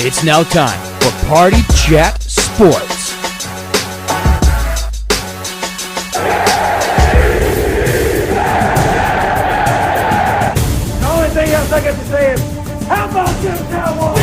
It's now time for Party Chat Sports. The only thing else I got to say is, how about them Cowboys?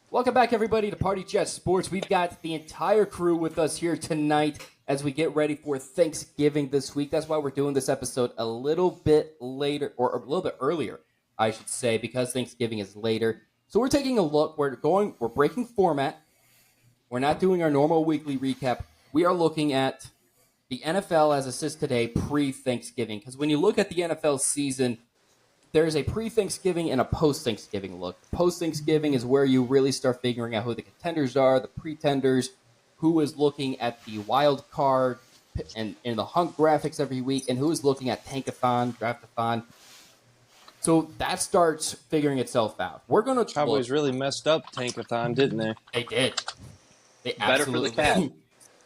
Welcome back, everybody, to Party Chat Sports. We've got the entire crew with us here tonight as we get ready for Thanksgiving this week. That's why we're doing this episode a little bit later, or a little bit earlier, I should say, because Thanksgiving is later. So we're taking a look. We're breaking format. We're not doing our normal weekly recap. We are looking at the NFL as it sits today pre-Thanksgiving. Because when you look at the NFL season, there's a pre-Thanksgiving and a post-Thanksgiving look. Post-Thanksgiving is where you really start figuring out who the contenders are, the pretenders, who is looking at the wild card and the hunt graphics every week, and who is looking at tankathon, draftathon. So that starts figuring itself out. We're going to Cowboys really messed up tankathon, didn't they? They did. They Better for absolutely the cap.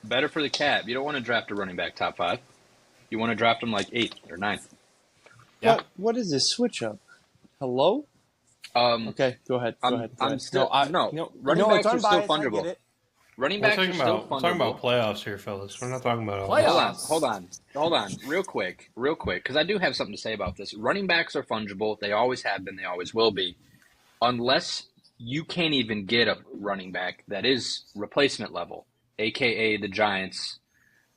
Better for the cap. You don't want to draft a running back top 5. You want to draft them like 8th or 9th. Yeah. What is this switch up? Hello? Okay, go ahead. I'm still running backs are still fungible. Running backs are still fungible. We're talking about playoffs here, fellas. We're not talking about all Playoffs. Hold on, real quick, because I do have something to say about this. Running backs are fungible. They always have been. They always will be, unless you can't even get a running back that is replacement level, aka the Giants,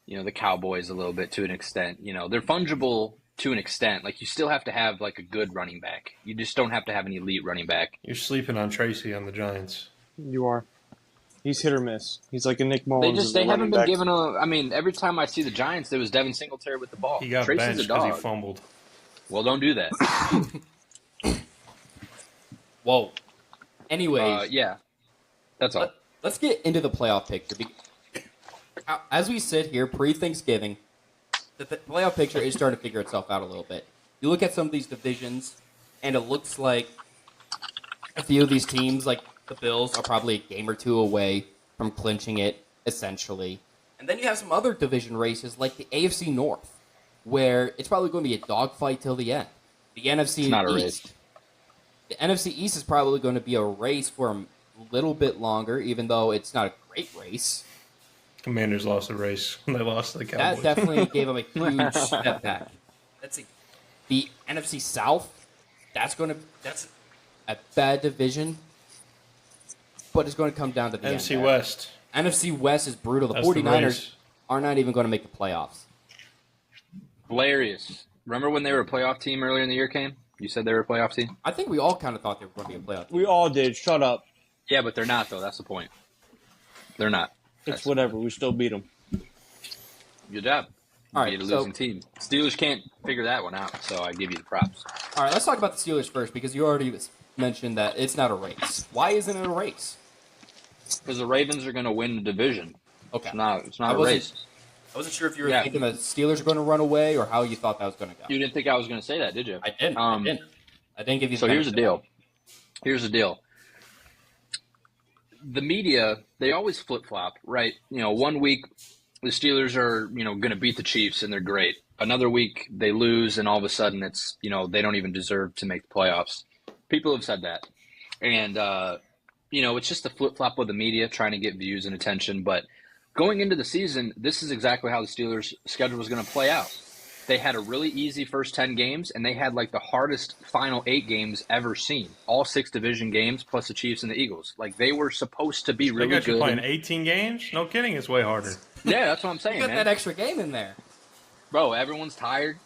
the Cowboys a little bit to an extent. They're fungible to an extent. Like, you still have to have like a good running back. You just don't have to have an elite running back. You're sleeping on Tracy on the Giants. You are. He's hit or miss. He's like a Nick Mullins. They haven't been given a. I mean, every time I see the Giants, there was Devin Singletary with the ball. He got Tracy's benched a dog. because he fumbled. Well, don't do that. Whoa. Anyways. Yeah. That's all. Let's get into the playoff picture. As we sit here pre-Thanksgiving, the playoff picture is starting to figure itself out a little bit. You look at some of these divisions, and it looks like a few of these teams, like the Bills, are probably a game or two away from clinching it, essentially. And then you have some other division races, like the AFC North, where it's probably going to be a dogfight till the end. The NFC It's not a East. race. The NFC East is probably going to be a race for a little bit longer, even though it's not a great race. Commanders lost the race when they lost to the Cowboys. That definitely gave them a huge step back. The NFC South, that's a bad division, but it's going to come down to the NFC end. West. NFC West is brutal. The That's the 49ers race. are not even going to make the playoffs. Hilarious. Remember when they were a playoff team earlier in the year, Kane? You said they were a playoff team? I think we all kind of thought they were going to be a playoff team. We all did. Shut up. Yeah, but they're not, though. That's the point. They're not. It's whatever. We still beat them. Good job. All Beat right, a so- losing team. Steelers can't figure that one out, so I give you the props. All right, let's talk about the Steelers first, because you already mentioned that it's not a race. Why isn't it a race? Because the Ravens are going to win the division. Okay. It's not a race. I wasn't sure if you were Yeah. thinking the Steelers are going to run away or how you thought that was going to go. You didn't think I was going to say that, did you? I didn't. I didn't give you the So here's the benefit. deal. Here's the deal. The media, they always flip-flop, right? 1 week the Steelers are, going to beat the Chiefs and they're great. Another week they lose and all of a sudden it's, they don't even deserve to make the playoffs. People have said that. And, it's just the flip-flop of the media trying to get views and attention. But going into the season, this is exactly how the Steelers' schedule was going to play out. They had a really easy first 10 games, and they had like the hardest final 8 games ever seen. All 6 division games, plus the Chiefs and the Eagles. Like, they were supposed to be They really got you good. playing 18 games? No kidding, it's way harder. Yeah, that's what I'm saying, You got man. that extra game in there. Bro, everyone's tired,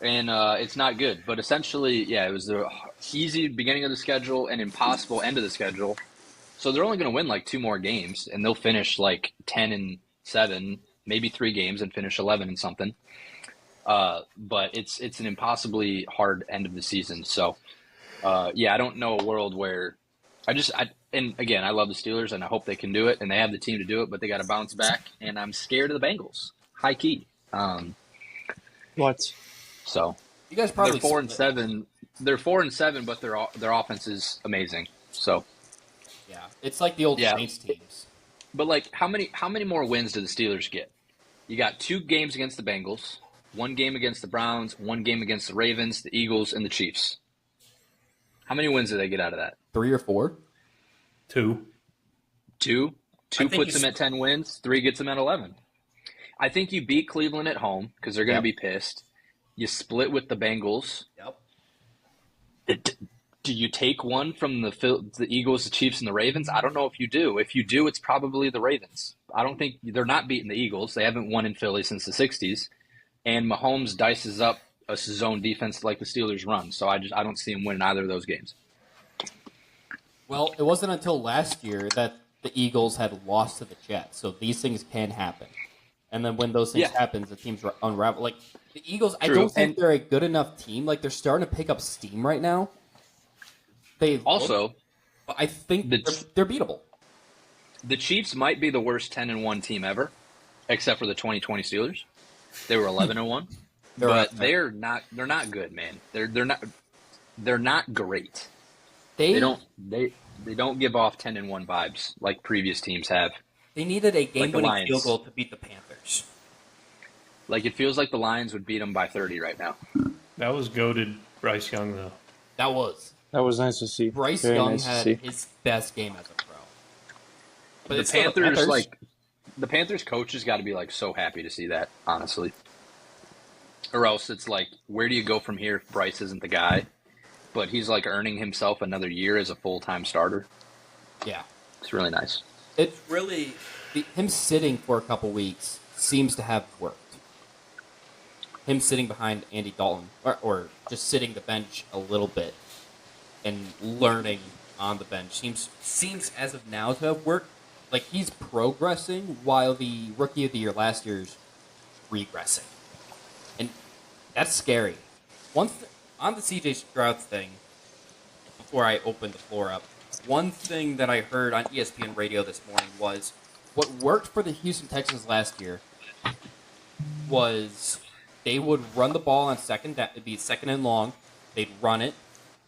and it's not good. But essentially, yeah, it was the easy beginning of the schedule and impossible end of the schedule. So they're only going to win like 2 more games, and they'll finish like 10-7, maybe 3 games, and finish 11 and something. But it's an impossibly hard end of the season. So, I don't know a world where and again, I love the Steelers, and I hope they can do it, and they have the team to do it, but they got to bounce back, and I'm scared of the Bengals. High key. What? So You guys probably they're 4-7. They're 4-7, but their offense is amazing. So yeah, it's like the old Saints teams. But like, how many more wins do the Steelers get? You got 2 games against the Bengals, 1 game against the Browns, 1 game against the Ravens, the Eagles, and the Chiefs. How many wins do they get out of that? 3 or 4? 2. 2 puts them at 10 wins. 3 gets them at 11. I think you beat Cleveland at home because they're going to be pissed. You split with the Bengals. Yep. Do you take one from the Eagles, the Chiefs, and the Ravens? I don't know if you do. If you do, it's probably the Ravens. I don't think they're not beating the Eagles. They haven't won in Philly since the 60s. And Mahomes dices up a zone defense like the Steelers run. So I don't see him winning either of those games. Well, it wasn't until last year that the Eagles had lost to the Jets. So these things can happen. And then when those things happen, the teams unravel. Like the Eagles, I don't think they're a good enough team. Like they're starting to pick up steam right now. But I think they're beatable. The Chiefs might be the worst 10-1 team ever, except for the 2020 Steelers. They were 11-1, but they're not good, man. They're not great. They don't give off 10-1 vibes like previous teams have. They needed a game-winning field goal to beat the Panthers. Like it feels like the Lions would beat them by 30 right now. That was goated Bryce Young though. That was nice to see. Bryce Young had his best game as a pro. But the Panthers coaches got to be like so happy to see that, honestly. Or else it's like, where do you go from here if Bryce isn't the guy? But he's like earning himself another year as a full-time starter. Yeah. It's really nice. It's really him sitting for a couple weeks seems to have worked. Him sitting behind Andy Dalton or just sitting the bench a little bit and learning on the bench seems as of now to have worked. Like he's progressing while the rookie of the year last year's regressing. And that's scary. On the CJ Stroud thing, before I open the floor up, one thing that I heard on ESPN radio this morning was what worked for the Houston Texans last year was they would run the ball on it'd be second and long, they'd run it,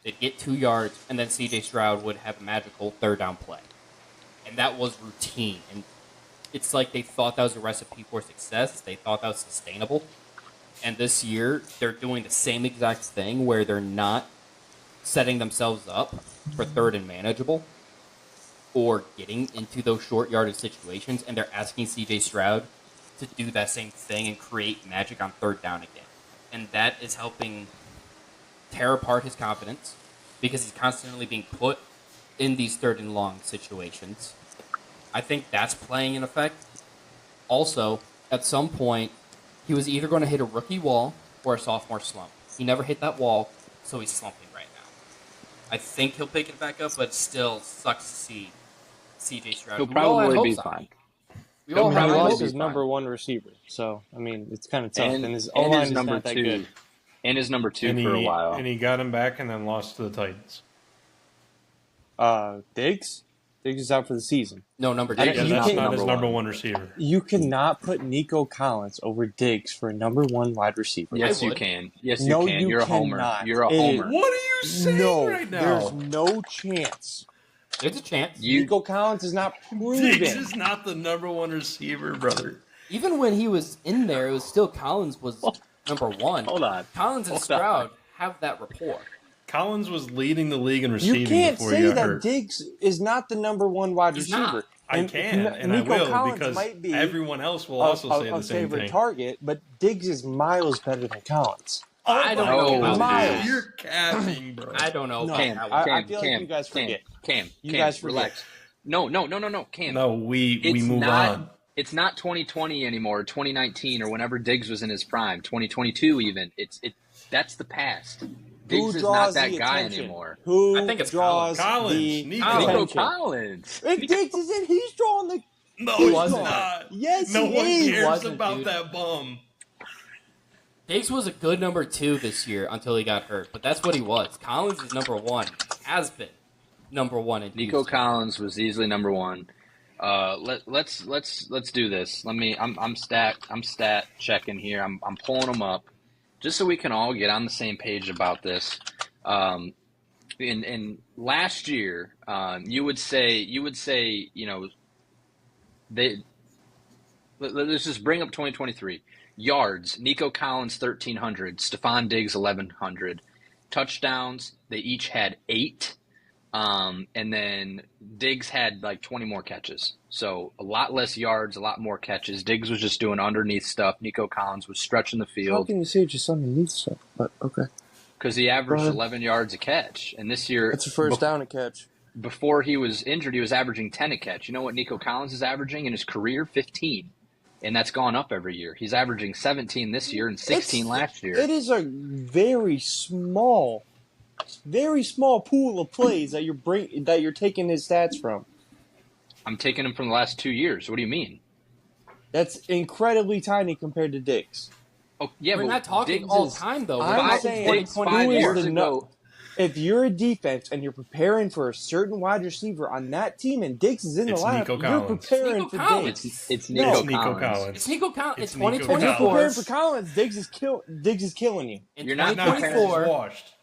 they'd get 2 yards, and then CJ Stroud would have a magical third down play. And that was routine. And it's like they thought that was a recipe for success. They thought that was sustainable. And this year, they're doing the same exact thing where they're not setting themselves up for third and manageable or getting into those short yardage situations, and they're asking CJ Stroud to do that same thing and create magic on third down again. And that is helping tear apart his confidence because he's constantly being put in these third and long situations. I think that's playing an effect. Also, at some point, he was either going to hit a rookie wall or a sophomore slump. He never hit that wall, so he's slumping right now. I think he'll pick it back up, but still sucks to see CJ Stroud. He'll probably be fine. He lost his number 1 receiver, so I mean it's kind of tough. And his O-line is not that good. And his number 2 for a while. And he got him back and then lost to the Titans. Diggs? Diggs is out for the season. No, number Diggs. Diggs. That's not his number 1 receiver. You cannot put Nico Collins over Diggs for a number 1 wide receiver. Yes, you can. Yes, you can. You're a homer. You're a homer. What are you saying right now? There's no chance. There's a chance. Nico Collins is not proven. Diggs is not the number 1 receiver, brother. Even when he was in there, it was still Collins was number 1. Hold on. Collins and Stroud have that rapport. Collins was leading the league in receiving you can't before he got say that hurt. Diggs is not the number 1 wide He's receiver. not. I can, and I will, Collins because might be everyone else will also say the same favorite thing. target, but Diggs is miles better than Collins. I don't know about Miles. that. You're capping, bro. I don't know. No, about that. I feel like you guys forget. Cam, You guys forget. relax. No, Cam. No, we move on. It's not 2020 anymore, 2019, or whenever Diggs was in his prime, 2022 even. That's the past. Diggs is not that guy anymore. Who I think it's draws Collins. the Nico attention? Collins. If Diggs is in, he's drawing the... No, He he's wasn't. not. Yes, no he one is. cares Wasn't, about dude. that bum. Diggs was a good number 2 this year until he got hurt, but that's what he was. Collins is number 1. Has been. number one in Nico Houston. Collins was easily number one. Let's do this. I'm stat checking here. I'm pulling them up just so we can all get on the same page about this. In last year, you would say let's just bring up 2023 yards. Nico Collins 1,300, Stephon Diggs 1,100, touchdowns. They each had 8. And then Diggs had like 20 more catches. So a lot less yards, a lot more catches. Diggs was just doing underneath stuff. Nico Collins was stretching the How field can you say just underneath stuff? But okay. because he averaged 11 yards a catch. And this year, That's a first down a catch. before he was injured, he was averaging 10 a catch. You know what Nico Collins is averaging in his career? 15. And that's gone up every year. He's averaging 17 this year and 16 last year. It is a very small pool of plays that you're taking his stats from. I'm taking him from the last 2 years. What do you mean? That's incredibly tiny compared to Diggs. Oh, yeah, We're but not talking Diggs all is- time, though. I'm We're saying talking Diggs 2020. 5 who is years the ago. If you're a defense and you're preparing for a certain wide receiver on that team and Diggs is in the It's lineup, Nico you're Collins. preparing Nico for Collins. Diggs. It's No. Nico It's Nico Collins. Collins. It's Nico Collins. It's It's Nico When you're 2024. preparing for Collins, Diggs is killing you. In You're not Not 2024. washed.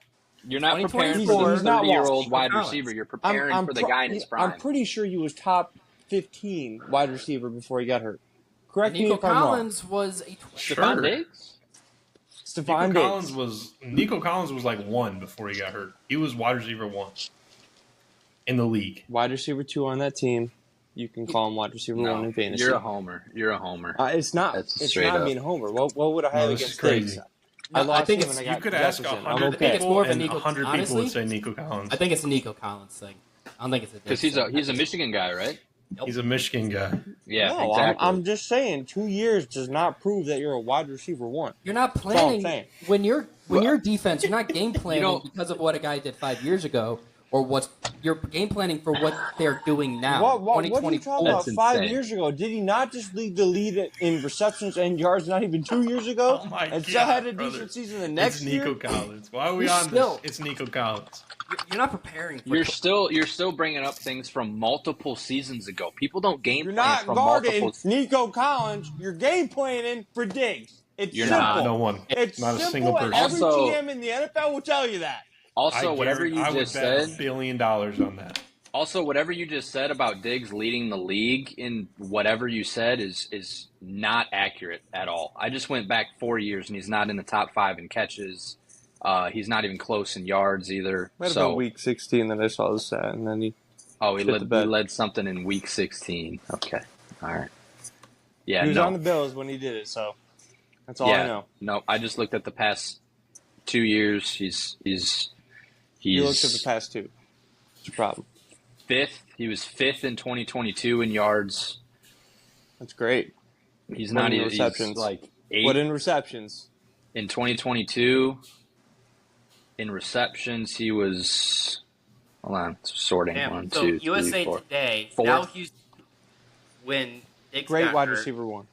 You're not preparing for 2024. the He's not 30-year-old washed. wide Collins. receiver. You're preparing for the guy in his prime. I'm pretty sure he was top 15 wide receiver before he got hurt. Correct me Nico if I'm wrong. Collins was a Stephon Sure. Diggs? Stephon Diggs. Nico Collins was like 1 before he got hurt. He was wide receiver 1 in the league. Wide receiver 2 on that team. You can call him wide receiver 1 No, in fantasy. you're a homer. You're a homer. It's not. That's It's straight not up. being a homer. What would I No, have this is against crazy. Diggs? I lost think him it's- and I You got could ask Jefferson. 100 I'm I think okay. it's more of a and Nico- 100 people honestly, would say Nico Collins. I think it's a Nico Collins thing. I don't think it's a Because Diggs thing. he's a Michigan guy, right? He's a Michigan guy. Yeah, No, exactly. I'm just saying 2 years does not prove that you're a wide receiver 1. You're not all I'm planning saying. when you're defense. You're not game planning don't- because of what a guy did 5 years ago, or what you're game planning for what they're doing now. What are you talking about? That's 5 insane. years ago, did he not just lead the lead in receptions and yards? Not even 2 years ago, Oh my and still God, had a brother. decent season the next It's Nico year. Collins. Why are we You're on still- this? It's Nico Collins. You're not preparing for. You're still bringing up things from multiple seasons ago. People don't game You're plan not from guarding multiple. Nico Collins. You're game planning for Diggs. It's You're simple. not. No one. It's Not a simple, single and person. every Also- GM in the NFL will tell you that. Also, whatever you I would just bet said. $1 billion on that. Also, whatever you just said about Diggs leading the league in whatever you said is not accurate at all. I just went back 4 years and he's not in the top 5 in catches. He's not even close in yards either. Might have So, been week 16 that I saw the stat, and then he he shit the led, bed. something in week 16. Okay, all right. Yeah, was no, on the Bills when he did it, so that's all yeah, I know. no. I just looked at the past 2 years. He's You looked at the past 2. It's a problem. 5th. He was 5th in 2022 in yards. That's great. He's What not in even receptions? He's like 8th. What in receptions? In 2022, in receptions, he was. Hold on, sorting. Damn, 1, so 2, 3, USA 4. Today, Fourth. now Houston, when Diggs Great got wide hurt, receiver 1.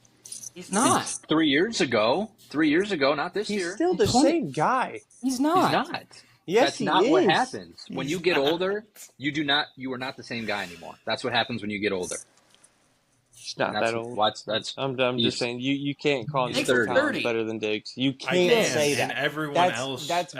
He's not. 3 years ago. 3 years ago, not this He's year. still the 20 same guy. He's not. He's not. Yes, That's he not is. what happens. When you get not. older, you are not the same guy anymore. That's what happens when you get older. He's not That's that old. that's I'm he's- just saying you can't call he's Nico 30. Collins better than Diggs. You I can't can, say that. and everyone That's else will That's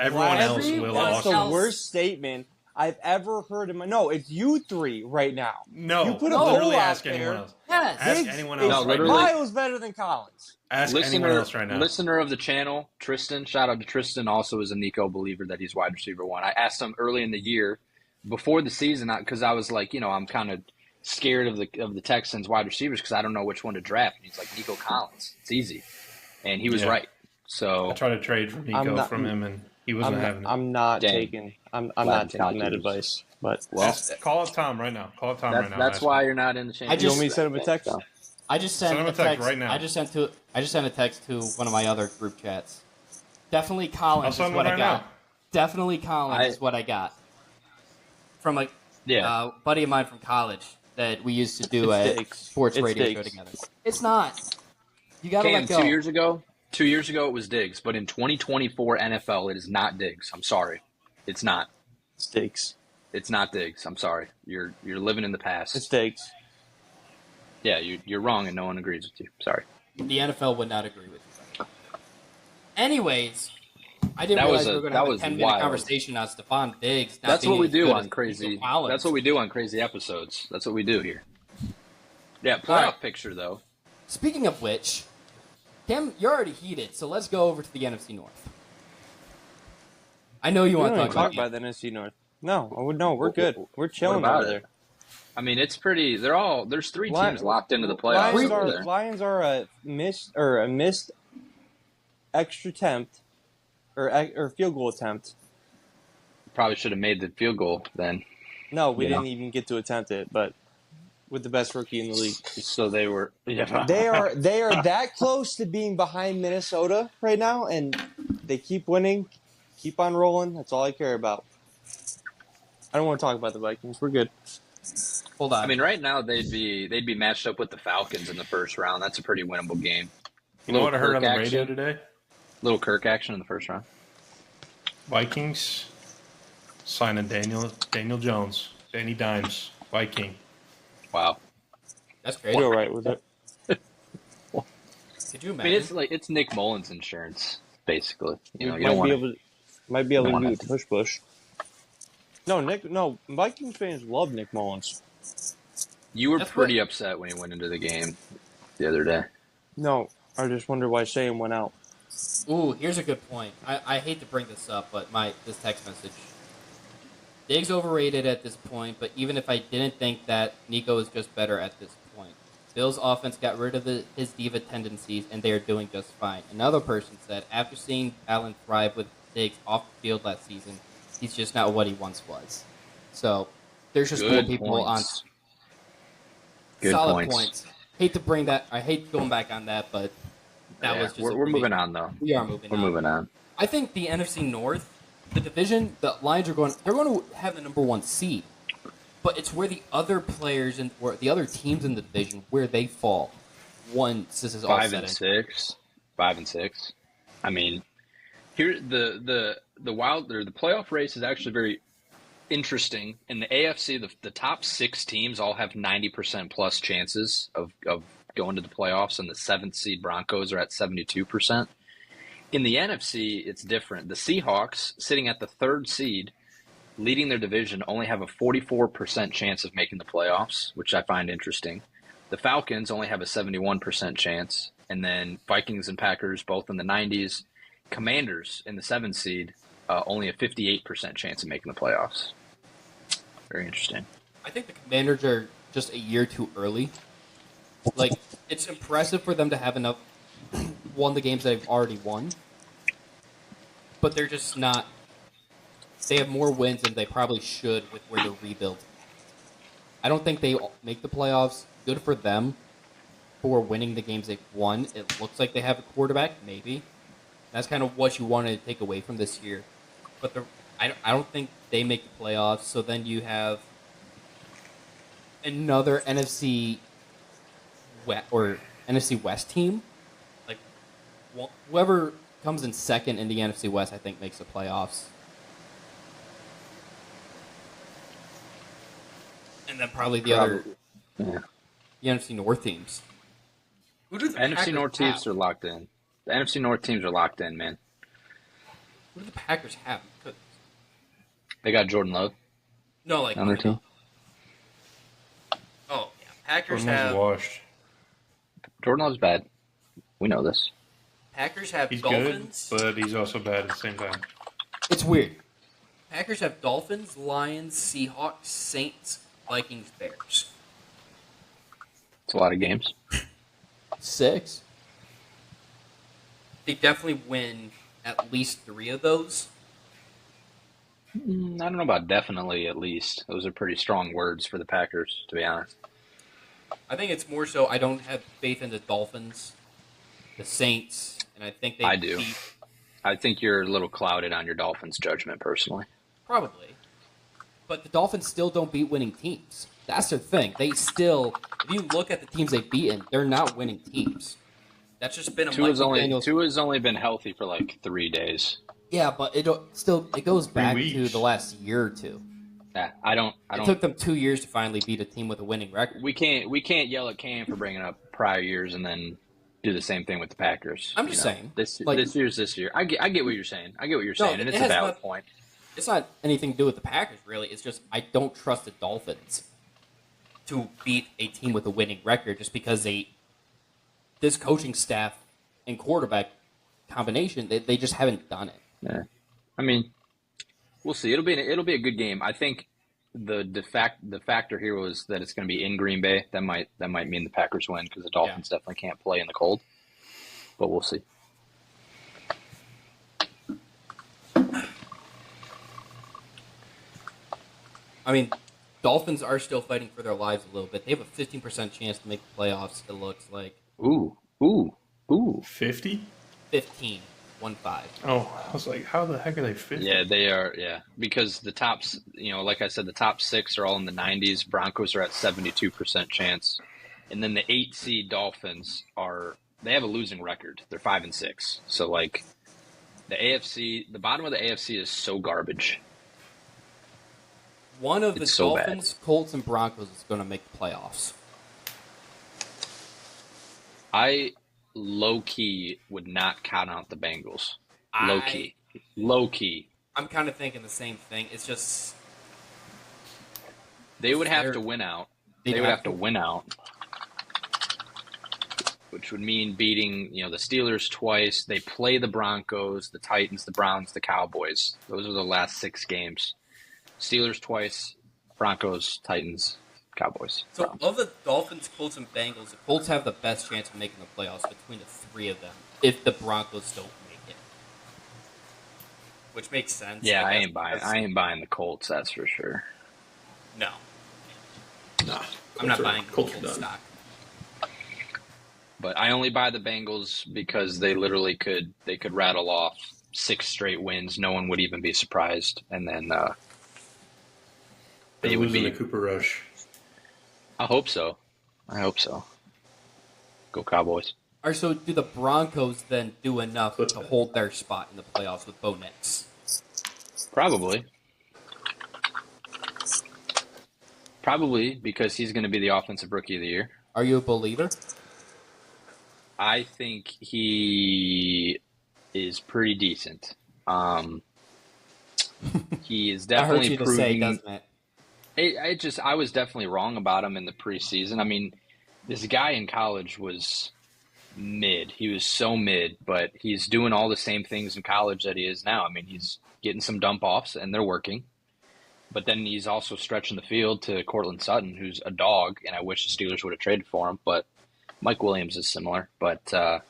also. the worst statement I've ever heard in my. No, it's you 3 right now. No, You put a literally poll out ask anyone there. else. Yes. Ask Diggs anyone is else No, right literally. now. miles better than Collins. Ask anyone else right now. Listener of the channel, Tristan. Shout out to Tristan. Also, is a Nico believer that he's wide receiver 1. I asked him early in the year, before the season, because I was like, I'm kind of scared of the Texans wide receivers because I don't know which one to draft. And he's like, Nico Collins. It's easy, and he was Yeah. right. So I tried to trade for Nico from him, and he wasn't having it. I'm not Dang. taking. I'm Glad not to taking not that use. advice. But well, Call up Tom right now. Call up Tom right now. that's Ask why him. you're not in the championship. you want me to send him a text? I just sent Send him a a text text right now. I just sent a text to one of my other group chats. Definitely Collins I'll is send what one I right got. now. Definitely Collins is what I got from a buddy of mine from college that we used to do It's a Diggs. sports It's radio show Diggs. together. It's not. You gotta Cam, let go. 2 years ago, 2 years ago it was Diggs, but in 2024 NFL, it is not Diggs. I'm sorry, it's not. Stakes. It's not Diggs. I'm sorry. You're living in the past. It's Diggs. Yeah, you're wrong, and no one agrees with you. Sorry. The NFL would not agree with you. Anyways, I didn't That realize was we a- were going to that have a was 10-minute wild. conversation on Stephon Diggs. not That's being what we as do good on as crazy. Nico Collins. That's what we do on crazy episodes. That's what we do here. Yeah, playoff All right. picture though. Speaking of which, Cam, you're already heated, so let's go over to the NFC North. I know you We want don't to even talk talk about about the NFC North. No, we're good. We're What chilling about over there. it? I mean, it's pretty. There's three teams locked into the playoffs. Lions are a missed extra attempt or field goal attempt. Probably should have made the field goal then. No, we Yeah. didn't even get to attempt it, but with the best rookie in the league. So they were. Yeah. They are that close to being behind Minnesota right now, and they keep winning, keep on rolling. That's all I care about. I don't want to talk about the Vikings. We're good. Hold on. I mean, right now they'd be matched up with the Falcons in the first round. That's a pretty winnable game. You know what I heard on the Kirk radio action. today? Little Kirk action in the first round. Vikings signing Daniel Jones, Danny Dimes, Viking. Wow. That's I great. feel right with it. Could you I mean, imagine? it's Nick Mullins insurance, basically. You know, you might don't be want able to, might be able to don't do wanna- it push. No, Vikings fans love Nick Mullins. You were That's pretty upset when he went into the game the other day. No, I just wonder why Shane went out. Ooh, here's a good point. I hate to bring this up, but this text message. Diggs overrated at this point, but even if I didn't think that, Nico is just better at this point. Bills' offense got rid of his diva tendencies, and they are doing just fine. Another person said, after seeing Allen thrive with Diggs off the field last season, he's just not what he once was. So, there's just more Good people points. Good solid points. points. Hate to bring that. I hate going back on that, but that Yeah, was just. we're moving on though. We are moving We're on. moving on. I think the NFC North, the division, the Lions are going. They're going to have the number one seed, but it's where the other players and where the other teams in the division where they fall. Once this is all Five said and and six. 5 and 6. I mean, here the wild or the playoff race is actually very interesting. In the AFC, the top 6 teams all have 90% plus chances of going to the playoffs, and the 7th seed Broncos are at 72%. In the NFC, it's different. The Seahawks, sitting at the 3rd seed, leading their division, only have a 44% chance of making the playoffs, which I find interesting. The Falcons only have a 71% chance, and then Vikings and Packers both in the 90s. Commanders in the 7th seed, only a 58% chance of making the playoffs. Very interesting. I think the Commanders are just a year too early. Like, it's impressive for them to have enough won the games they've already won, but they're just not. They have more wins than they probably should with where they're rebuilt. I don't think they make the playoffs. Good for them for winning the games they've won. It looks like they have a quarterback, maybe. That's kind of what you wanted to take away from this year. But I don't think they make the playoffs. So then you have another NFC West team. Like, whoever comes in second in the NFC West, I think, makes the playoffs. And then probably the other the NFC North teams. Who do the NFC Packers North have? teams are locked in. The NFC North teams are locked in, man. Who do the Packers have? They got Jordan Love No, like on their team. Oh yeah, Packers Jordan Love's have washed. Jordan Love's bad. We know this. Packers have He's Dolphins. good, but he's also bad at the same time. It's weird. Packers have Dolphins, Lions, Seahawks, Saints, Vikings, Bears. It's a lot of games. 6. They definitely win at least 3 of those. I don't know about definitely, at least. Those are pretty strong words for the Packers, to be honest. I think it's more so I don't have faith in the Dolphins, the Saints, and I think they I do. beat I think you're a little clouded on your Dolphins judgment, personally. probably. But the Dolphins still don't beat winning teams. That's their thing. They still, if you look at the teams they've beaten, they're not winning teams. That's just been a Tua's Mike McDaniels. only been healthy for like 3 days. Yeah, but it goes back to weeks. the last year or two. I don't. It took them 2 years to finally beat a team with a winning record. We can't yell at Cam for bringing up prior years and then do the same thing with the Packers. I'm just saying. This year's this year. I get what you're saying. I get what you're saying, and it's a valid point. It's not anything to do with the Packers, really. It's just I don't trust the Dolphins to beat a team with a winning record just because this coaching staff and quarterback combination, they just haven't done it. Yeah. I mean, we'll see. It'll be a good game. I think the factor here was that it's going to be in Green Bay. That might mean the Packers win because the Dolphins definitely can't play in the cold. But we'll see. I mean, Dolphins are still fighting for their lives a little bit. They have a 15% chance to make the playoffs, it looks like. Ooh. 50? 15. 1-5. Oh, I was like, how the heck are they 50? Yeah, they are, because the tops, like I said, the top 6 are all in the 90s. Broncos are at 72% chance. And then the 8 seed Dolphins they have a losing record. They're 5-6. So, like, the bottom of the AFC is so garbage. One of the Dolphins, Colts, and Broncos is going to make the playoffs. I low-key would not count out the Bengals. Low-key. I'm kind of thinking the same thing. It's just... They would have to win out. They would have to win out. Which would mean beating, the Steelers twice. They play the Broncos, the Titans, the Browns, the Cowboys. Those are the last 6 games. Steelers twice, Broncos, Titans, Cowboys. So of the Dolphins, Colts, and Bengals, the Colts have the best chance of making the playoffs between the 3 of them if the Broncos don't make it. Which makes sense. Yeah, I ain't buying the Colts, that's for sure. No. Nah. I'm not buying Colts stock. But I only buy the Bengals because they literally could rattle off 6 straight wins. No one would even be surprised. And then they would be the Cooper Rush. I hope so. Go Cowboys. All right, so do the Broncos then do enough to hold their spot in the playoffs with Bo Nix? Probably. Probably because he's going to be the offensive rookie of the year. Are you a believer? I think he is pretty decent. He is definitely I heard you to say, doesn't it? I was definitely wrong about him in the preseason. I mean, this guy in college was mid. He was so mid, but he's doing all the same things in college that he is now. I mean, he's getting some dump offs and they're working. But then he's also stretching the field to Cortland Sutton, who's a dog, and I wish the Steelers would have traded for him. But Mike Williams is similar. But, and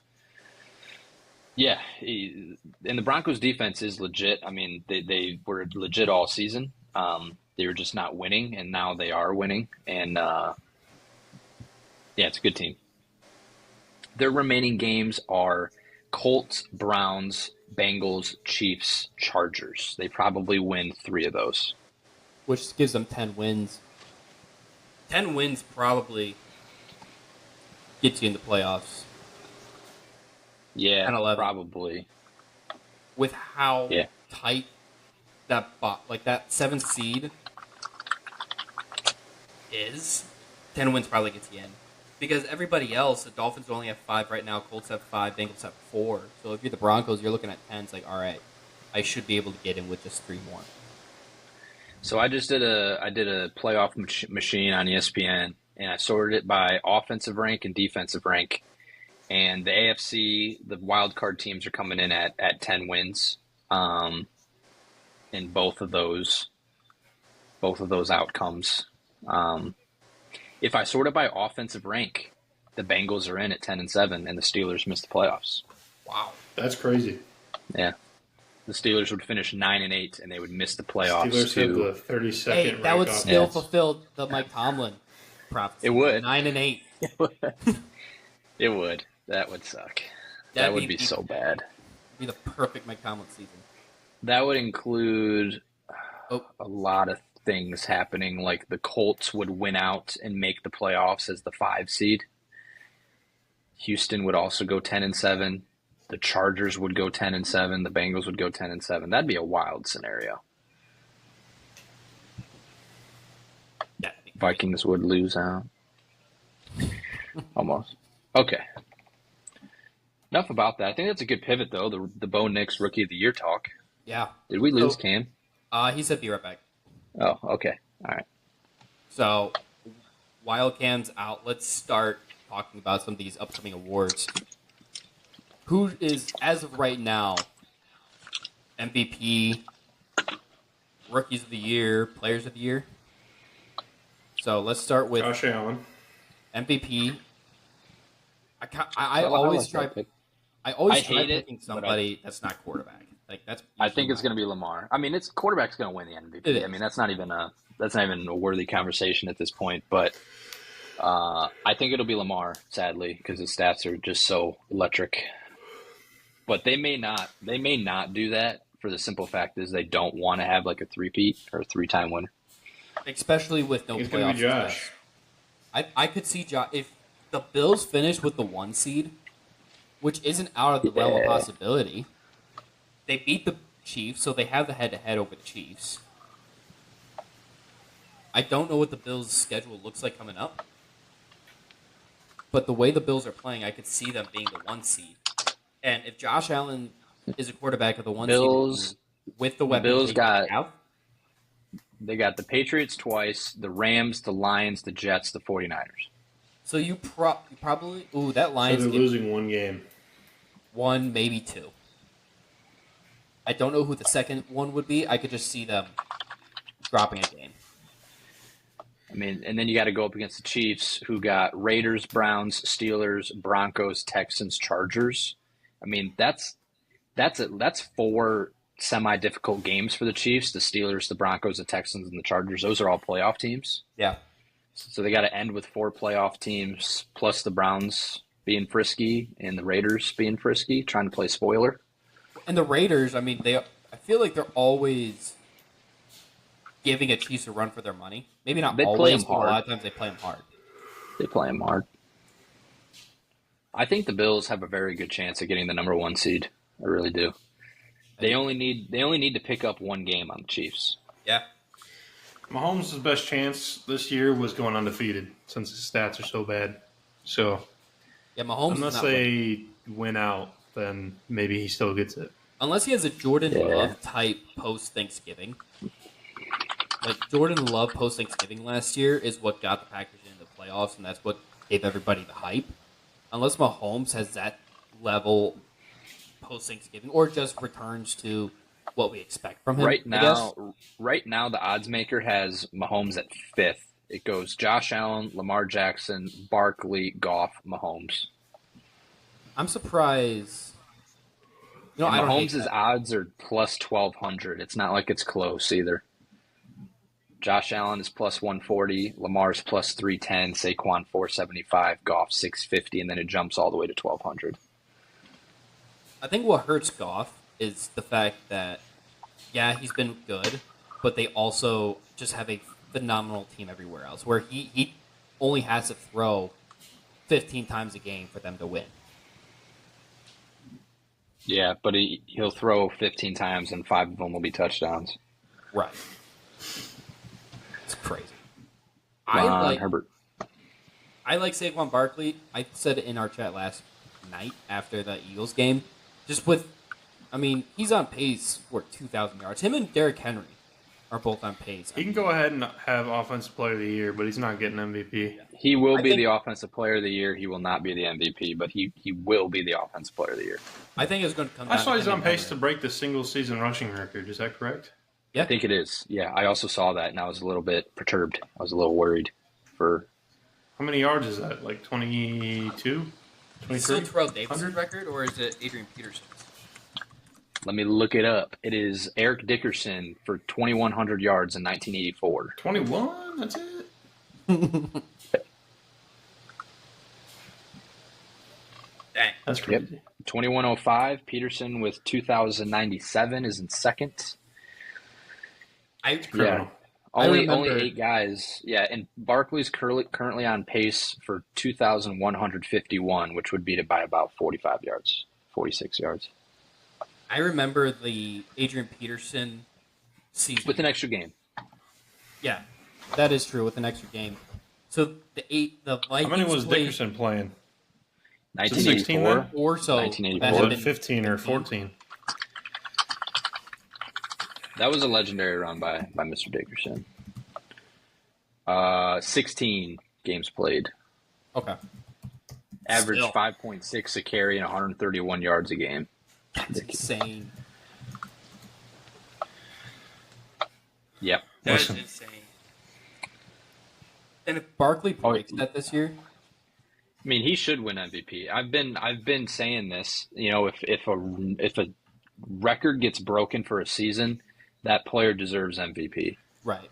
the Broncos' defense is legit. I mean, they were legit all season. They were just not winning, and now they are winning. And, it's a good team. Their remaining games are Colts, Browns, Bengals, Chiefs, Chargers. They probably win 3 of those. Which gives them 10 wins. 10 wins probably gets you in the playoffs. Yeah, 10-11. probably. With how tight that 7th seed is, 10 wins probably gets you in. Because everybody else, the Dolphins only have 5 right now, Colts have 5, Bengals have 4. So if you're the Broncos, you're looking at 10. It's like, all right, I should be able to get in with just 3 more. So I just did a playoff machine on ESPN, and I sorted it by offensive rank and defensive rank. And the AFC, the wild card teams are coming in at 10 wins. In both of those outcomes. If I sort it by offensive rank, the Bengals are in at 10-7, and the Steelers missed the playoffs. Wow, that's crazy. Yeah, the Steelers would finish 9-8, and they would miss the playoffs. Steelers have the 32nd. Hey, that would still fulfill the Mike Tomlin prophecy. It would 9-8. It would. That would suck. That would be so bad. Be the perfect Mike Tomlin season. That would include a lot of things happening, like the Colts would win out and make the playoffs as the 5 seed. Houston would also go 10-7. The Chargers would go 10-7. The Bengals would go 10-7. That'd be a wild scenario. Vikings would lose out. Almost. Okay. Enough about that. I think that's a good pivot, though, the Bo Nix Rookie of the Year talk. Yeah. Did we lose Cam? He said be right back. Oh, okay. All right. So, while Cam's out, let's start talking about some of these upcoming awards. Who is, as of right now, MVP, Rookies of the Year, Players of the Year? So let's start with Josh Allen. MVP. I always try picking somebody that's not quarterback. Like that's. I think it's going to be Lamar. I mean, it's quarterback's going to win the MVP. I mean, that's not even a worthy conversation at this point. But I think it'll be Lamar, sadly, because his stats are just so electric. But they may not do that for the simple fact is they don't want to have like a three-peat or a three-time winner. Especially with no playoff success. I could see Josh if the Bills finish with the 1 seed, which isn't out of the realm of possibility. They beat the Chiefs, so they have the head-to-head over the Chiefs. I don't know what the Bills' schedule looks like coming up, but the way the Bills are playing, I could see them being the 1 seed. And if Josh Allen is a quarterback of the 1 seed with the weapons they got the Patriots twice, the Rams, the Lions, the Jets, the 49ers. So you probably that Lions so they're losing 1 game. 1, maybe 2. I don't know who the second one would be. I could just see them dropping a game. I mean, and then you got to go up against the Chiefs, who got Raiders, Browns, Steelers, Broncos, Texans, Chargers. I mean, that's 4 semi-difficult games for the Chiefs. The Steelers, the Broncos, the Texans, and the Chargers. Those are all playoff teams. Yeah. So they got to end with 4 playoff teams, plus the Browns being frisky and the Raiders being frisky, trying to play spoiler. And the Raiders, I mean, I feel like they're always giving a Chiefs a run for their money. Maybe not always, but a lot of times they play them hard. They play them hard. I think the Bills have a very good chance of getting the number 1 seed. I really do. They only need to pick up 1 game on the Chiefs. Yeah. Mahomes' best chance this year was going undefeated since his stats are so bad. So, yeah, Mahomes. Unless they win out, then maybe he still gets it. Unless he has a Jordan Love type post Thanksgiving. Like Jordan Love post Thanksgiving last year is what got the Packers into the playoffs, and that's what gave everybody the hype. Unless Mahomes has that level post Thanksgiving, or just returns to what we expect from him. Right now, the odds maker has Mahomes at 5th. It goes Josh Allen, Lamar Jackson, Barkley, Goff, Mahomes. I'm surprised. Mahomes' odds are plus 1,200. It's not like it's close either. Josh Allen is plus 140, Lamar's plus 310, Saquon 475, Goff 650, and then it jumps all the way to 1,200. I think what hurts Goff is the fact that, yeah, he's been good, but they also just have a phenomenal team everywhere else, where he only has to throw 15 times a game for them to win. Yeah, but he'll throw 15 times and 5 of them will be touchdowns. Right. It's crazy. Herbert. I like Saquon Barkley. I said it in our chat last night after the Eagles game. He's on pace for 2,000 yards. Him and Derrick Henry are both on pace. He can go ahead and have Offensive Player of the Year, but he's not getting MVP. He will be the Offensive Player of the Year. He will not be the MVP, but he will be the Offensive Player of the Year. I think it's going to come down. I saw he's on pace to break the single-season rushing record. Is that correct? Yeah. I think it is. Yeah, I also saw that, and I was a little bit perturbed. I was a little worried for... How many yards is that? Like 22? 23? Is it Terrell Davis's record, or is it Adrian Peterson's? Let me look it up. It is Eric Dickerson for 2,100 yards in 1984. 21? That's it? Dang. That's crazy. Yep. 2105. Peterson with 2,097 is in second. Only 8 guys. Yeah, and Barkley's currently on pace for 2,151, which would beat it by about 46 yards. I remember the Adrian Peterson season. With an extra game. Yeah. That is true with an extra game. So the Vikings. How many was played Dickerson playing? 1984. or so. 1984. That 15 or 14? That was a legendary run by Mr. Dickerson. 16 games played. Okay. Average Still. 5.6 a carry and 131 yards a game. That's insane. Yep. That's insane. And if Barkley breaks that this year, I mean, he should win MVP. I've been saying this. You know, if a record gets broken for a season, that player deserves MVP. right?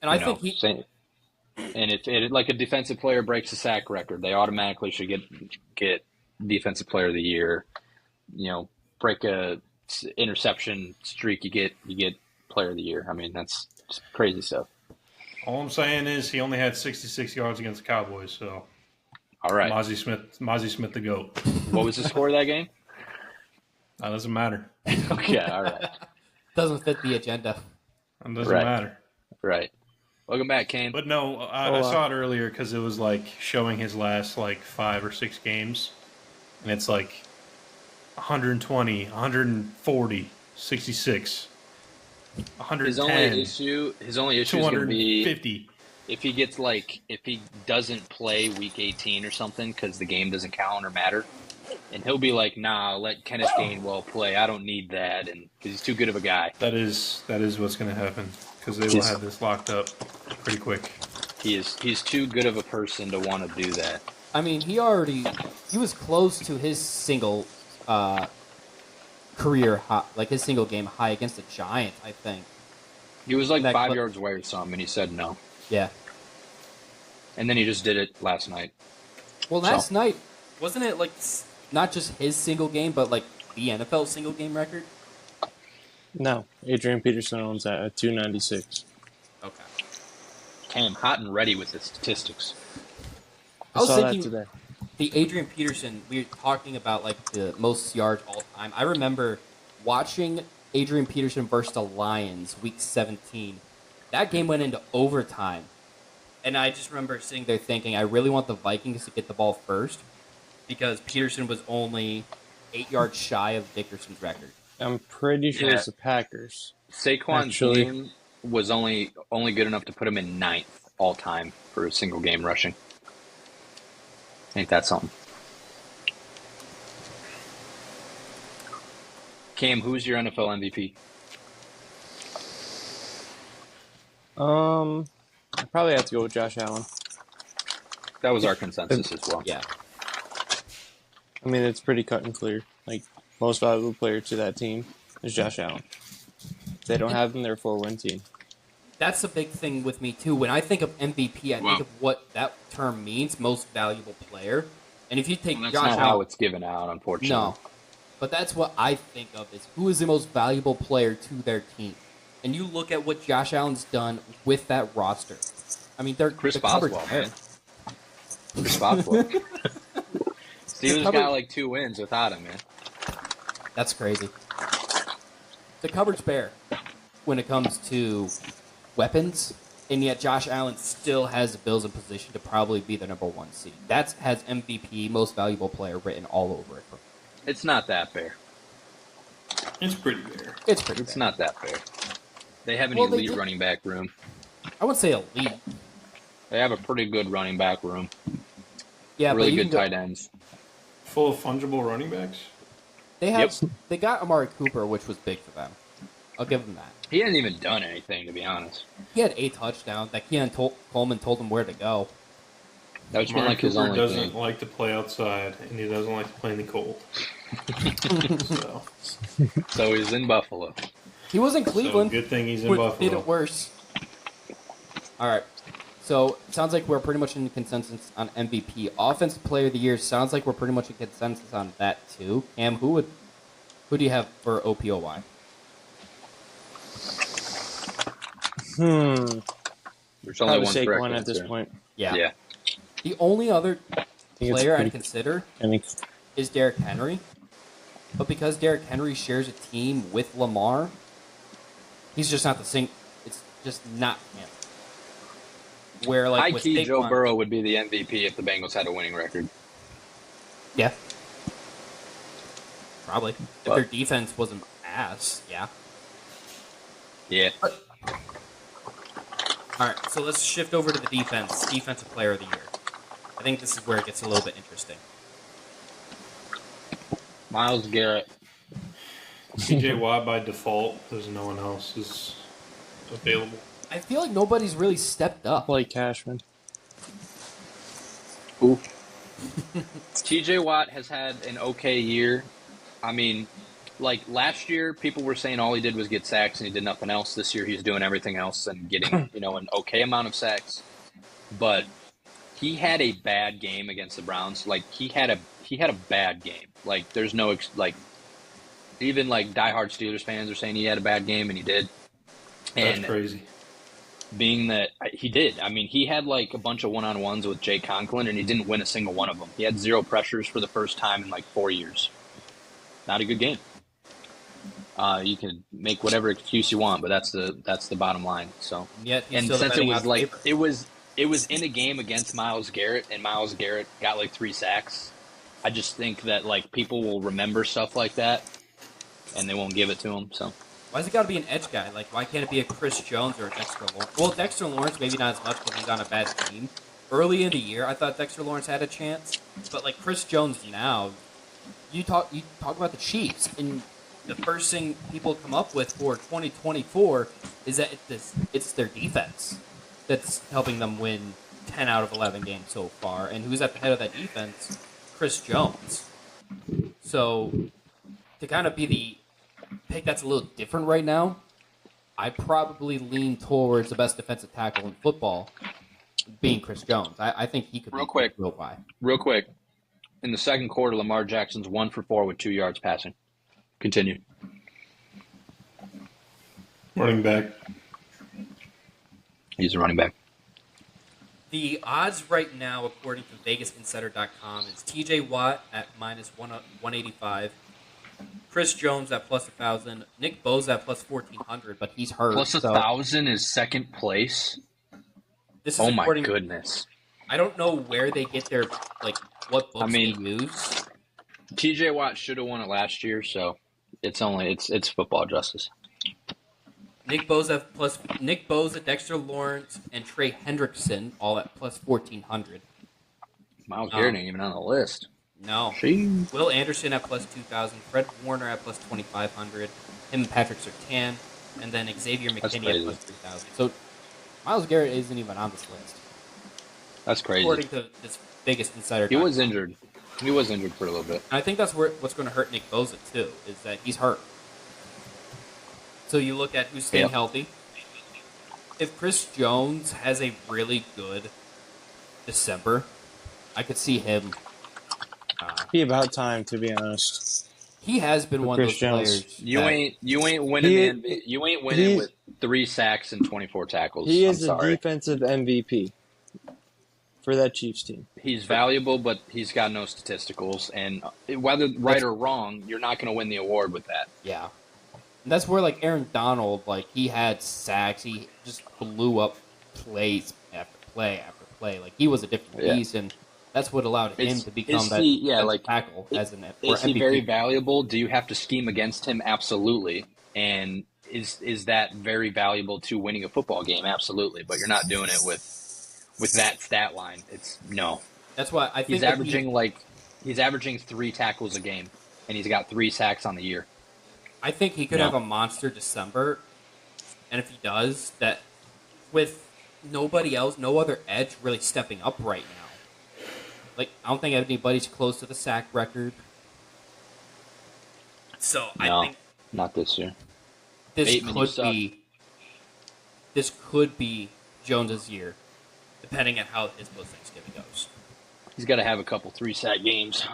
And I think And if like a defensive player breaks a sack record, they automatically should get defensive player of the year. You know, break a interception streak, you get player of the year. I mean, that's just crazy stuff. All I'm saying is he only had 66 yards against the Cowboys, so All right. Mozzie Smith the GOAT. What was the score of that game? That doesn't matter. Okay, all right. doesn't fit the agenda. It doesn't Right. matter. Right. Welcome back, Kane. But no, I saw it earlier because it was like showing his last like 5 or 6 games, and it's like 120, 140, 66, 110, His only issue is going to be 250. if he doesn't play week 18 or something because the game doesn't count or matter, and he'll be like, "Nah, let Kenneth Gainwell play. I don't need that," and because he's too good of a guy. That is what's going to happen because they will have this locked up pretty quick. He's too good of a person to want to do that. I mean, he was close to his single career high, like his single game high against the Giants, I think. He was like That 5 clip- yards away or something, and he said no. Yeah. And then he just did it last night. Well, last night, wasn't it like not just his single game, but like the NFL single game record? No, Adrian Peterson owns that at 296. Okay. Cam hot and ready with the statistics. I was saw that thinking today. the Adrian Peterson, we were talking about like the most yards all time. I remember watching Adrian Peterson versus the Lions week 17. That game went into overtime. And I just remember sitting there thinking, I really want the Vikings to get the ball first because Peterson was only 8 yards shy of Dickerson's record. I'm pretty sure Yeah. it's the Packers. Saquon's Actually- game was only good enough to put him in 9th all time for a single game rushing. Ain't that something? Cam, who's your NFL MVP? I probably have to go with Josh Allen. That was our consensus as well. Yeah. I mean, it's pretty cut and clear. Like, most valuable player to that team is Josh Allen. If they don't have him, they're a 4-win team. That's a big thing with me, too. When I think of MVP, I think of what that term means, most valuable player. And if you take That's Josh not how Allen, it's given out, unfortunately. no. But that's what I think of is who is the most valuable player to their team. And you look at what Josh Allen's done with that roster. I mean, they're Chris the cupboard's Boswell, bare. man. Chris Boswell. Steelers Cupboard- got like 2 wins without him, man. That's crazy. The cupboard's bare when it comes to weapons, and yet Josh Allen still has the Bills in position to probably be the number 1 seed. That has MVP, most valuable player, written all over it. It's not that fair. It's pretty bare. It's pretty It's bad. not that fair. They have an Well, they elite did- running back room. I wouldn't say elite. They have a pretty good running back room. Yeah, Really but you good can go- tight ends. Full of fungible running backs. They have they got Amari Cooper, which was big for them. I'll give them that. He hasn't even done anything, to be honest. He had 8 touchdowns. That Keon Coleman told him where to go. That's been Mark like his Cooper only doesn't thing. like to play outside, and he doesn't like to play in the cold. so, So he's in Buffalo. He was in Cleveland. good thing he's in which Buffalo. did it worse. All right. So it sounds like we're pretty much in consensus on MVP. Offensive Player of the Year sounds like we're pretty much in consensus on that too. Cam, who do you have for OPOY? There's only Probably one correct Saquon at this answer. point. Yeah. The only other I think it's player I'd pretty- consider I mean, is Derrick Henry. But because Derrick Henry shares a team with Lamar, he's just not the same. It's just not him. Where like High with key, Joe Saquon- Burrow would be the MVP if the Bengals had a winning record. Yeah. Probably. But- If their defense wasn't ass, yeah. Yeah. All right, so let's shift over to the defense. Defensive player of the year. I think this is where it gets a little bit interesting. Myles Garrett. TJ Watt by default, because no one else is available. I feel like nobody's really stepped up. Blake Cashman. Ooh. TJ Watt has had an okay year. I mean, like last year, people were saying all he did was get sacks and he did nothing else. This year, he's doing everything else and getting, an okay amount of sacks. But he had a bad game against the Browns. Like he had a bad game. Like there's no even like diehard Steelers fans are saying he had a bad game, and he did. That's And crazy. being that he did, I mean, he had like a bunch of one-on-ones with Jay Conklin, and he didn't win a single one of them. He had 0 pressures for the first time in like 4 years. Not a good game. You can make whatever excuse you want, but that's the bottom line. So, Yet he's and still the since it betting was odds like favorite. it was in a game against Myles Garrett, and Myles Garrett got like 3 sacks. I just think that like people will remember stuff like that, and they won't give it to him. So. Why's it got to be an edge guy? Like, why can't it be a Chris Jones or a Dexter Lawrence? Well, Dexter Lawrence maybe not as much because he's on a bad team. Early in the year, I thought Dexter Lawrence had a chance, but like Chris Jones now, you talk about the Chiefs, and the first thing people come up with for 2024 is that it's their defense that's helping them win 10 out of 11 games so far. And who's at the head of that defense? Chris Jones. So to kind of be the pick that's a little different right now, I probably lean towards the best defensive tackle in football being Chris Jones. I think he could Real be quick. real high. Real quick, in the second quarter, Lamar Jackson's 1 for 4 with 2 yards passing. Continue. Running back. He's a running back. The odds right now, according to VegasInsider.com, is TJ Watt at minus 185, Chris Jones at plus 1,000, Nick Bosa at plus 1,400, but he's hurt. Plus so 1,000 is second place. This is Oh my according- goodness. I don't know where they get their what books I mean- they use. TJ Watt should have won it last year, so it's football justice. Nick Bosa, Dexter Lawrence, and Trey Hendrickson all at plus 1,400. Myles Garrett ain't even on the list. No. Sheesh. Will Anderson at plus 2,000, Fred Warner at plus 2,500, him and Patrick Surtain, and then Xavier That's McKinney at crazy. plus 3,000. So Myles Garrett isn't even on this list. That's crazy. According to this biggest insider. He was injured. He was injured for a little bit. I think that's what's going to hurt Nick Bosa, too, is that he's hurt. So you look at who's staying Yep. healthy. If Chris Jones has a really good December, I could see him. Be about time, to be honest. He has been one Chris of those Jones. players. You that- ain't winning He- you ain't winning he- with 3 sacks and 24 tackles. He I'm is the sorry. defensive MVP for that Chiefs team. He's valuable, but he's got no statisticals, and whether right or wrong, you're not going to win the award with that. Yeah. And that's where, like, Aaron Donald, like, he had sacks. He just blew up plays after play after play. Like, he was a different Yeah. beast, and that's what allowed him Is- to become is that he- yeah, defensive like, tackle as an or Is he MVP. very valuable? Do you have to scheme against him? Absolutely. And is that very valuable to winning a football game? Absolutely. But you're not doing it with that stat line. It's no. That's why I think He's that averaging 3 tackles a game, and he's got 3 sacks on the year. I think he could No. have a monster December, and if he does, that with nobody else, no other edge really stepping up right now. Like, I don't think anybody's close to the sack record. So No. I think Not this year. this Bateman, you suck. could be Jones's year, depending on how his post Thanksgiving goes. He's got to have a couple 3-sack games.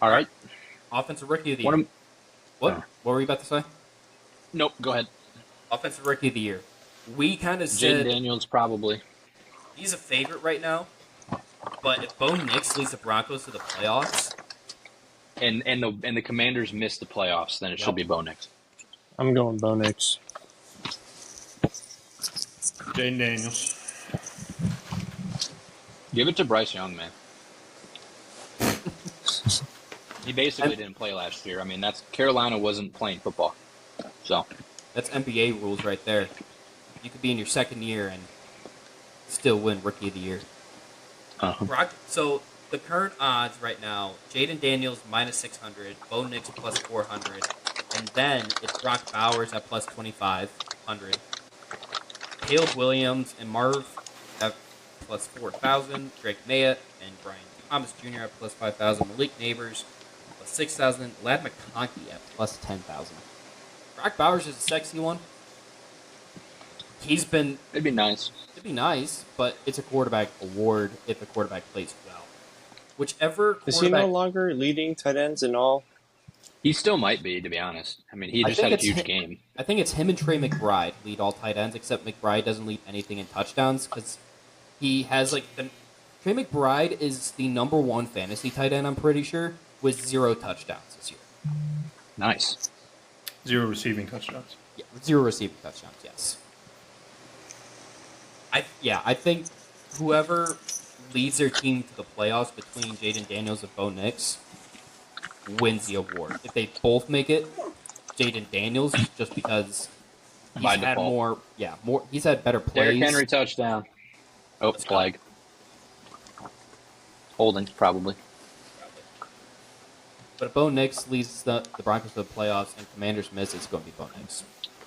All right. Offensive rookie of the What year. am- What were you about to say? Nope. Go ahead. Offensive rookie of the year. We kind of Jaden said Daniels probably. he's a favorite right now, but if Bo Nix leads the Broncos to the playoffs, And the Commanders missed the playoffs, then it should be Bo Nix. I'm going Bo Nix. Jaden Daniels. Give it to Bryce Young, man. He basically didn't play last year. I mean, Carolina wasn't playing football. So That's NBA rules right there. You could be in your second year and still win Rookie of the Year. So the current odds right now: Jaden Daniels minus 600, Bo Nix plus 400, and then it's Brock Bowers at plus 2,500. Caleb Williams and Marv at plus 4,000. Drake Mayett and Brian Thomas Jr. at plus 5,000. Malik Neighbors plus 6,000. Lad McConkey at plus 10,000. Brock Bowers is a sexy one. It'd be nice. It'd be nice, but it's a quarterback award if the quarterback plays well. Whichever quarterback... Is he no longer leading tight ends and all? He still might be, to be honest. I mean, he just had a huge game. I think it's him and Trey McBride lead all tight ends, except McBride doesn't lead anything in touchdowns because he has Trey McBride is the number one fantasy tight end, I'm pretty sure, with 0 touchdowns this year. Nice. 0 receiving touchdowns. Yeah, 0 receiving touchdowns, yes. I think whoever leads their team to the playoffs between Jaden Daniels and Bo Nix wins the award. If they both make it, Jaden Daniels, just because he's By had default. he's had better plays. Derrick Henry touchdown. Oh, flag. Holding, probably. But if Bo Nix leads the Broncos to the playoffs and Commanders miss, it's going to be Bo Nix.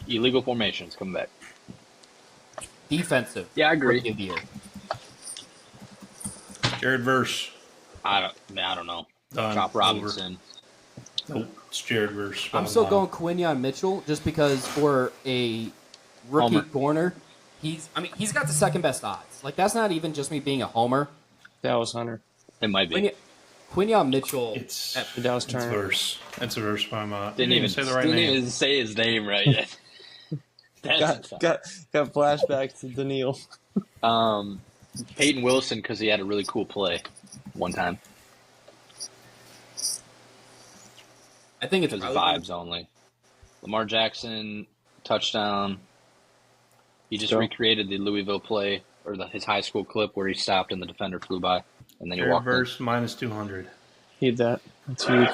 Illegal formations come back. Defensive. Yeah, I agree. Rookie of the Year. Jared Verse. I don't know. Done. Chop Robinson. Nope. It's Jared Verse. I'm still going Quinion Mitchell just because for a rookie Homer. corner, he's got the second best odds. Like, that's not even just me being a homer. Dallas Hunter. It might be. Quinion Mitchell. It's Dallas It's Turner. Verse. That's a Verse by my. Didn't even say the right didn't name. even say his name right yet. That's Got flashbacks to Daniil. Peyton Wilson because he had a really cool play one time. I think it's Because probably- vibes only. Lamar Jackson touchdown. He just Still. recreated the Louisville play or his high school clip where he stopped and the defender flew by and then he Jared walked in. Verse minus 200. Need that. That's huge.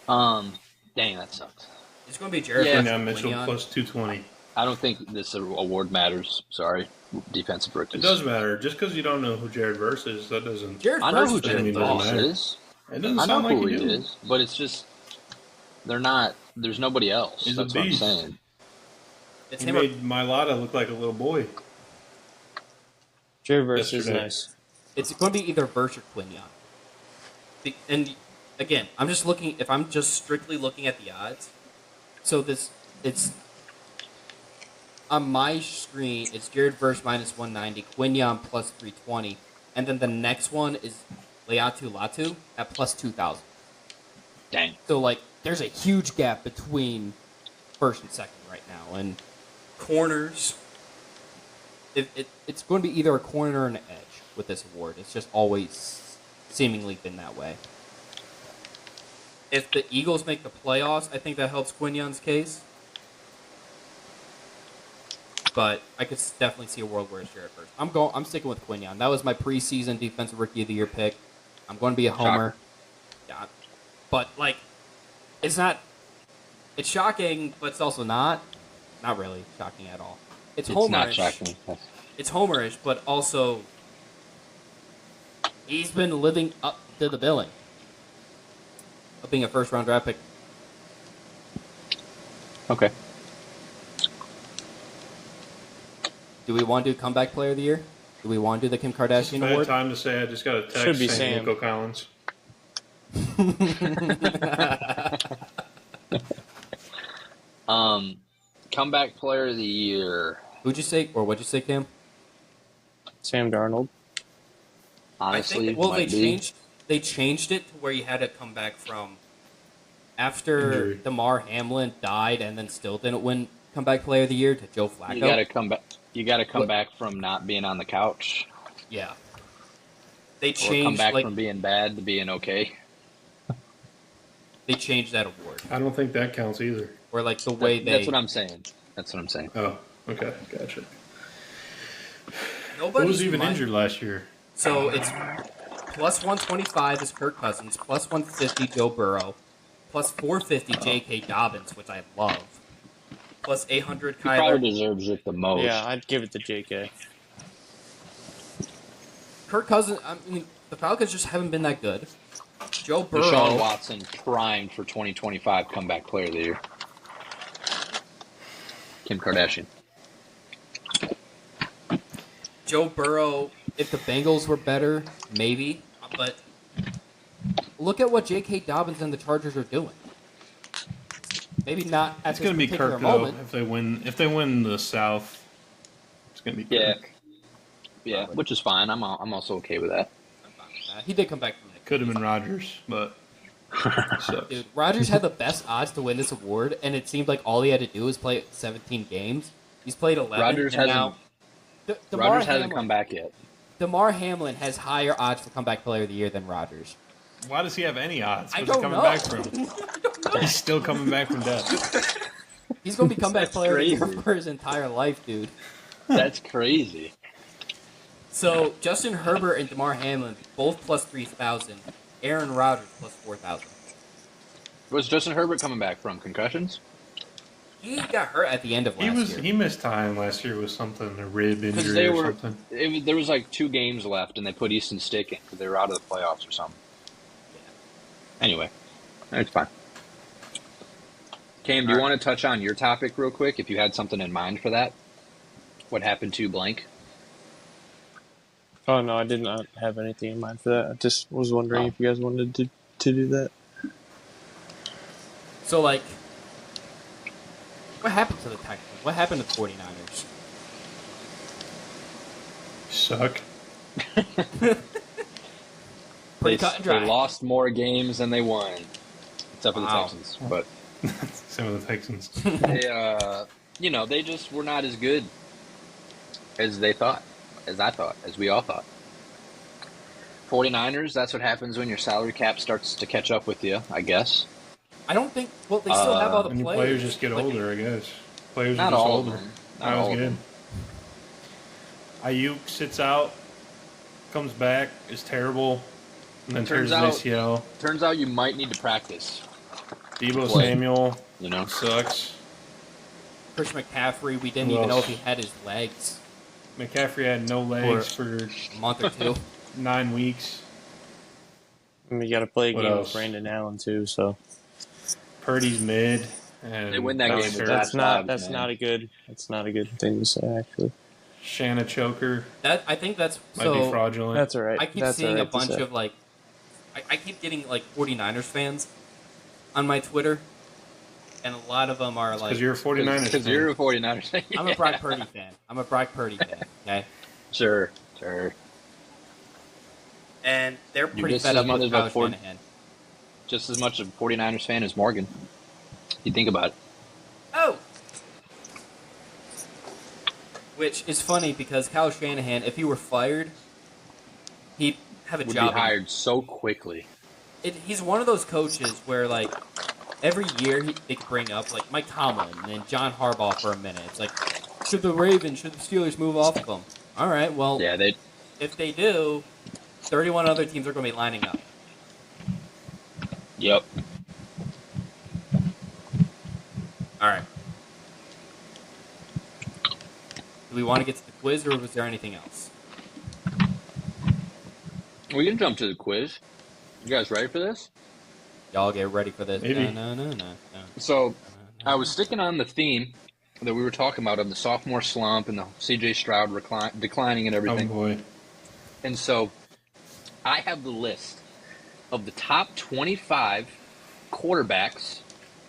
Dang, that sucks. It's going to be Jared. Yeah. versus Now Mitchell Quinion. plus 220. I don't think this award matters. Sorry, defensive rookies. It does matter. Just because you don't know who Jared Verse is, that doesn't. Jared I know Verse who is Jared Jared doesn't Verse matter. is. It doesn't I know sound like who you he do. is, but it's just they're not. There's nobody else. He's a That's what I'm beast. saying. It's He him or made Mailata look like a little boy. Jared Verse is Yesterday. nice. It's going to be either Verse or Quinion. And again, I'm just looking. If I'm just strictly looking at the odds, so it's on my screen. It's Jared Verse minus 190, Quinion plus 320, and then the next one is Leatu Latu at plus 2,000. Dang. So like, there's a huge gap between first and second right now, and corners. it's going to be either a corner or an edge with this award. It's just always seemingly been that way. If the Eagles make the playoffs, I think that helps Quinion's case. But I could definitely see a world where it's Jared first. I'm sticking with Quinion. That was my preseason defensive rookie of the year pick. I'm going to be a homer. Yeah, but like, it's not. It's shocking, but it's also not really shocking at all. It's homerish. not shocking. It's homerish, but also he's been living up to the billing of being a first-round draft pick. Okay. Do we want to do comeback player of the year? Do we want to do the Kim Kardashian Bad award? time to say I just got a text Should be saying Sam. Nico Collins. Comeback player of the year. Who'd you say, or what'd you say, Cam? Sam Darnold. Honestly, Well, might be. they changed it to where you had to come back from after Injury. Damar Hamlin died and then still didn't win comeback player of the year to Joe Flacco. You gotta come back. You gotta come What? back from not being on the couch, Yeah. They or come changed back like from being bad to being okay. they changed that award. I don't think that counts either. Or like the way That's they what I'm saying. That's what I'm saying. Oh, okay, gotcha. Who Nobody's was even injured last year? So it's plus 125 is Kirk Cousins, plus 150 Joe Burrow, plus 450 J.K. Dobbins, which I love, plus 800 He probably Kyler. deserves it the most. Yeah, I'd give it to JK. Kirk Cousins, I mean, the Falcons just haven't been that good. Joe Deshaun Burrow, Watson primed for 2025 comeback player of the year. Kim Kardashian. Joe Burrow, If the Bengals were better, maybe, but look at what J.K. Dobbins and the Chargers are doing. Maybe not at It's this going to be particular Kirk though. moment. If they win the South, it's going to be Yeah. Kirk. Yeah, which is fine. I'm also okay with that. He did come back from it. Could have been Rodgers, but sucks. Dude, Rodgers had the best odds to win this award, and it seemed like all he had to do was play 17 games. He's played 11. Rodgers and now Rodgers hasn't come back yet. DeMar Hamlin has higher odds for comeback player of the year than Rodgers. Why does he have any odds? I What's he don't coming know. back from? He's still coming back from death. He's going to be comeback player of the year crazy. for his entire life, dude. That's crazy. so Justin Herbert and DeMar Hamlin both plus 3,000. Aaron Rodgers plus 4,000. Was Justin Herbert coming back from concussions? He got hurt At the end of last year. He missed time last year with something, a rib Because injury they or were, something. there was like 2 games left, and they put Easton Stick in because they were out of the playoffs or something. Anyway, it's fine. Cam, do you want to touch on your topic real quick? If you had something in mind for that, what happened to blank? Oh no, I did not have anything in mind for that. I just was wondering Oh. if you guys wanted to do that. So, like, what happened to the Titans? What happened to the 49ers? Suck. Pretty cut and dry. They lost more games than they won, except for the Wow. Texans. But Some of the Texans. they, they just were not as good as they thought, as I thought, as we all thought. 49ers, that's what happens when your salary cap starts to catch up with you, I guess. I don't think. Well, they still have all the And players. players just get Like, older, I guess. Players Not are just all of older. them. Not That all was of good. them. Ayuk sits out, comes back, is terrible, and then Turns tears his out- ACL. Turns out you might need to practice, Debo Play. Samuel you know? sucks. Chris McCaffrey, we didn't Who even know else? if he had his legs McCaffrey had no legs for a month or two. 9 weeks. I mean, you got to play a What game else? with Brandon Allen too, so Purdy's mid. And They win that was game with terrible. that. that's not Dobbs, man. that's not a good thing to say actually. Shanna Choker I think that's might So, be fraudulent. That's all right. I keep That's seeing all a right to bunch say. of like, I keep getting like 49ers fans on my Twitter, and a lot of them are like, because you're a 49ers Because fan. you're a 49ers fan. I'm a Brock Purdy fan. I'm a Brock Purdy fan. Okay, Sure. and they're You're pretty just fed as up much with of a Kyle Ford- Shanahan. Just as much a 49ers fan as Morgan. You think about it. Oh. Which is funny because Kyle Shanahan, if he were fired, he'd have a Would job. be hired so quickly. He's one of those coaches where, like, every year they could bring up, like, Mike Tomlin and then John Harbaugh for a minute. It's like, should the Steelers move off of him? All right, well, Yeah, they. if they do, 31 other teams are going to be lining up. Yep. All right. Do we want to get to the quiz, or was there anything else? We can jump to the quiz. You guys ready for this? Y'all get ready for this. Maybe. No. So, I was sticking on the theme that we were talking about of the sophomore slump and the C.J. Stroud declining and Oh everything. boy. And so, I have the list of the top 25 quarterbacks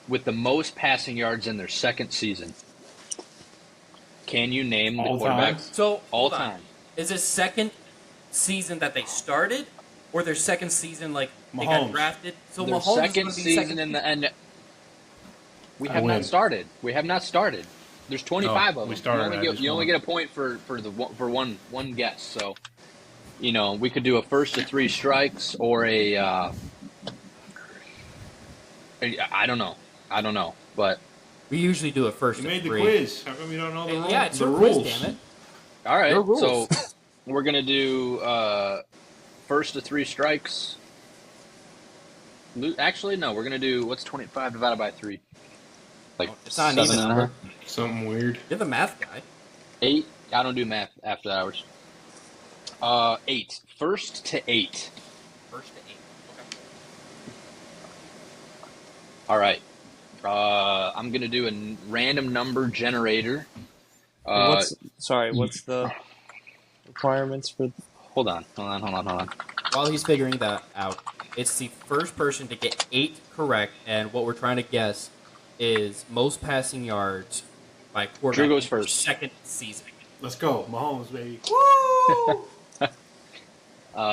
with the most passing yards in their second season. Can you name the All time? quarterbacks? So, All hold on. time. Is this second season that they started, or their second season, like, they got Mahomes. drafted? So Their Mahomes second is going to be season second in the end. We I have win. not started. We have not started. There's 25 Oh, of we them. started, I just You only won. get a point for one guess. So, we could do a first to 3 strikes or I don't know. But We usually do it first You to made the 3. quiz. How come you don't know the rules? Yeah, it's the your rules. quiz, damn it. all right. Your rules. So We're gonna do first to 3 strikes. Actually, no. We're gonna do what's 25 divided by 3? Like It's not an even 7.5? number. Something weird. You're the math guy. 8. I don't do math after hours. 8. First to 8. First to 8. Okay. All right. I'm gonna do a random number generator. What's the requirements for? Hold on. While he's figuring that out, it's the first person to get 8 correct, and what we're trying to guess is most passing yards by quarterback. Drew goes in their first. Second season. Let's go, Mahomes, baby. Woo!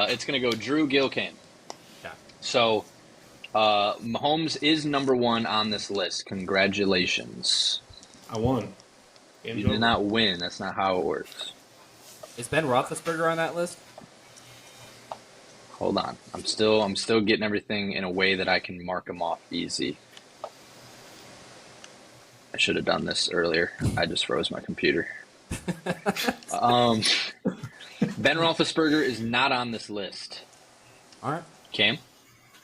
It's gonna go Drew, Gil, Cam. Yeah. So, Mahomes is number 1 on this list. Congratulations. I won. You Game's did over. not win. That's not how it works. Is Ben Roethlisberger on that list? Hold on. I'm still getting everything in a way that I can mark them off easy. I should have done this earlier. I just froze my computer. Ben Roethlisberger is not on this list. All right. Cam?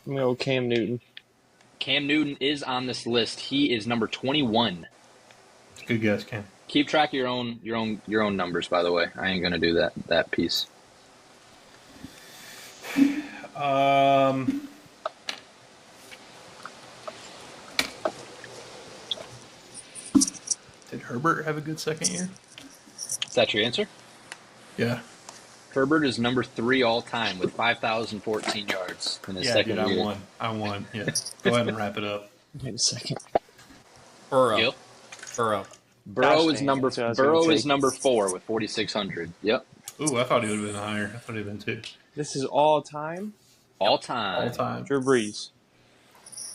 I'm gonna go Cam Newton. Cam Newton is on this list. He is number 21. Good guess, Cam. Keep track of your own numbers, by the way. I ain't gonna do that piece. Did Herbert have a good second year? Is that your answer? Yeah. Herbert is number 3 all time with 5,014 yards in his second dude, year. I won. Yeah. Go ahead and wrap it up. Wait a second. Burrow. Gil? Burrow. Burrow is Gosh, number dang, that's what I was Burrow gonna is take. number 4 with 4,600. Yep, Ooh, I thought he would have been higher. I thought he'd been 2. This is all time. all time. All time. Drew Brees.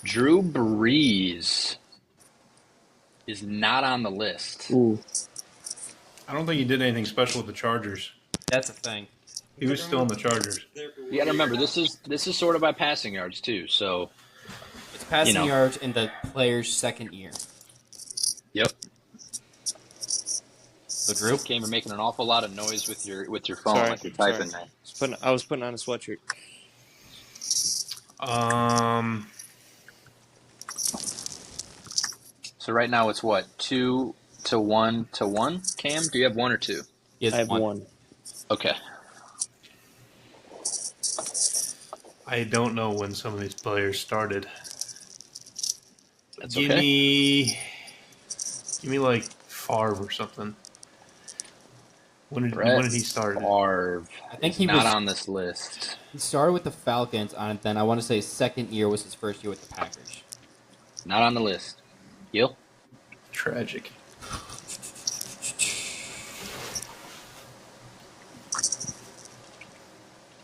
Drew Brees is not on the list. Ooh. I don't think he did anything special with the Chargers. That's a thing. He was still in the Chargers. You got to remember this is sort of by passing yards too. So, It's passing You know. yards in the player's second year. yep. So Drew. Cam, you're making an awful lot of noise with your phone, Sorry, like you're typing sorry. there. I was putting on a sweatshirt. So right now it's what 2 to 1 to 1. Cam, do you have 1 or 2? He has I have one. Okay. I don't know when some of these players started. That's Give okay. me like Favre or something. When did he start? Favre I think is he not was- on this list. He started with the Falcons on then I want to say his second year was his first year with the Packers. Not on the list. Gil? Tragic.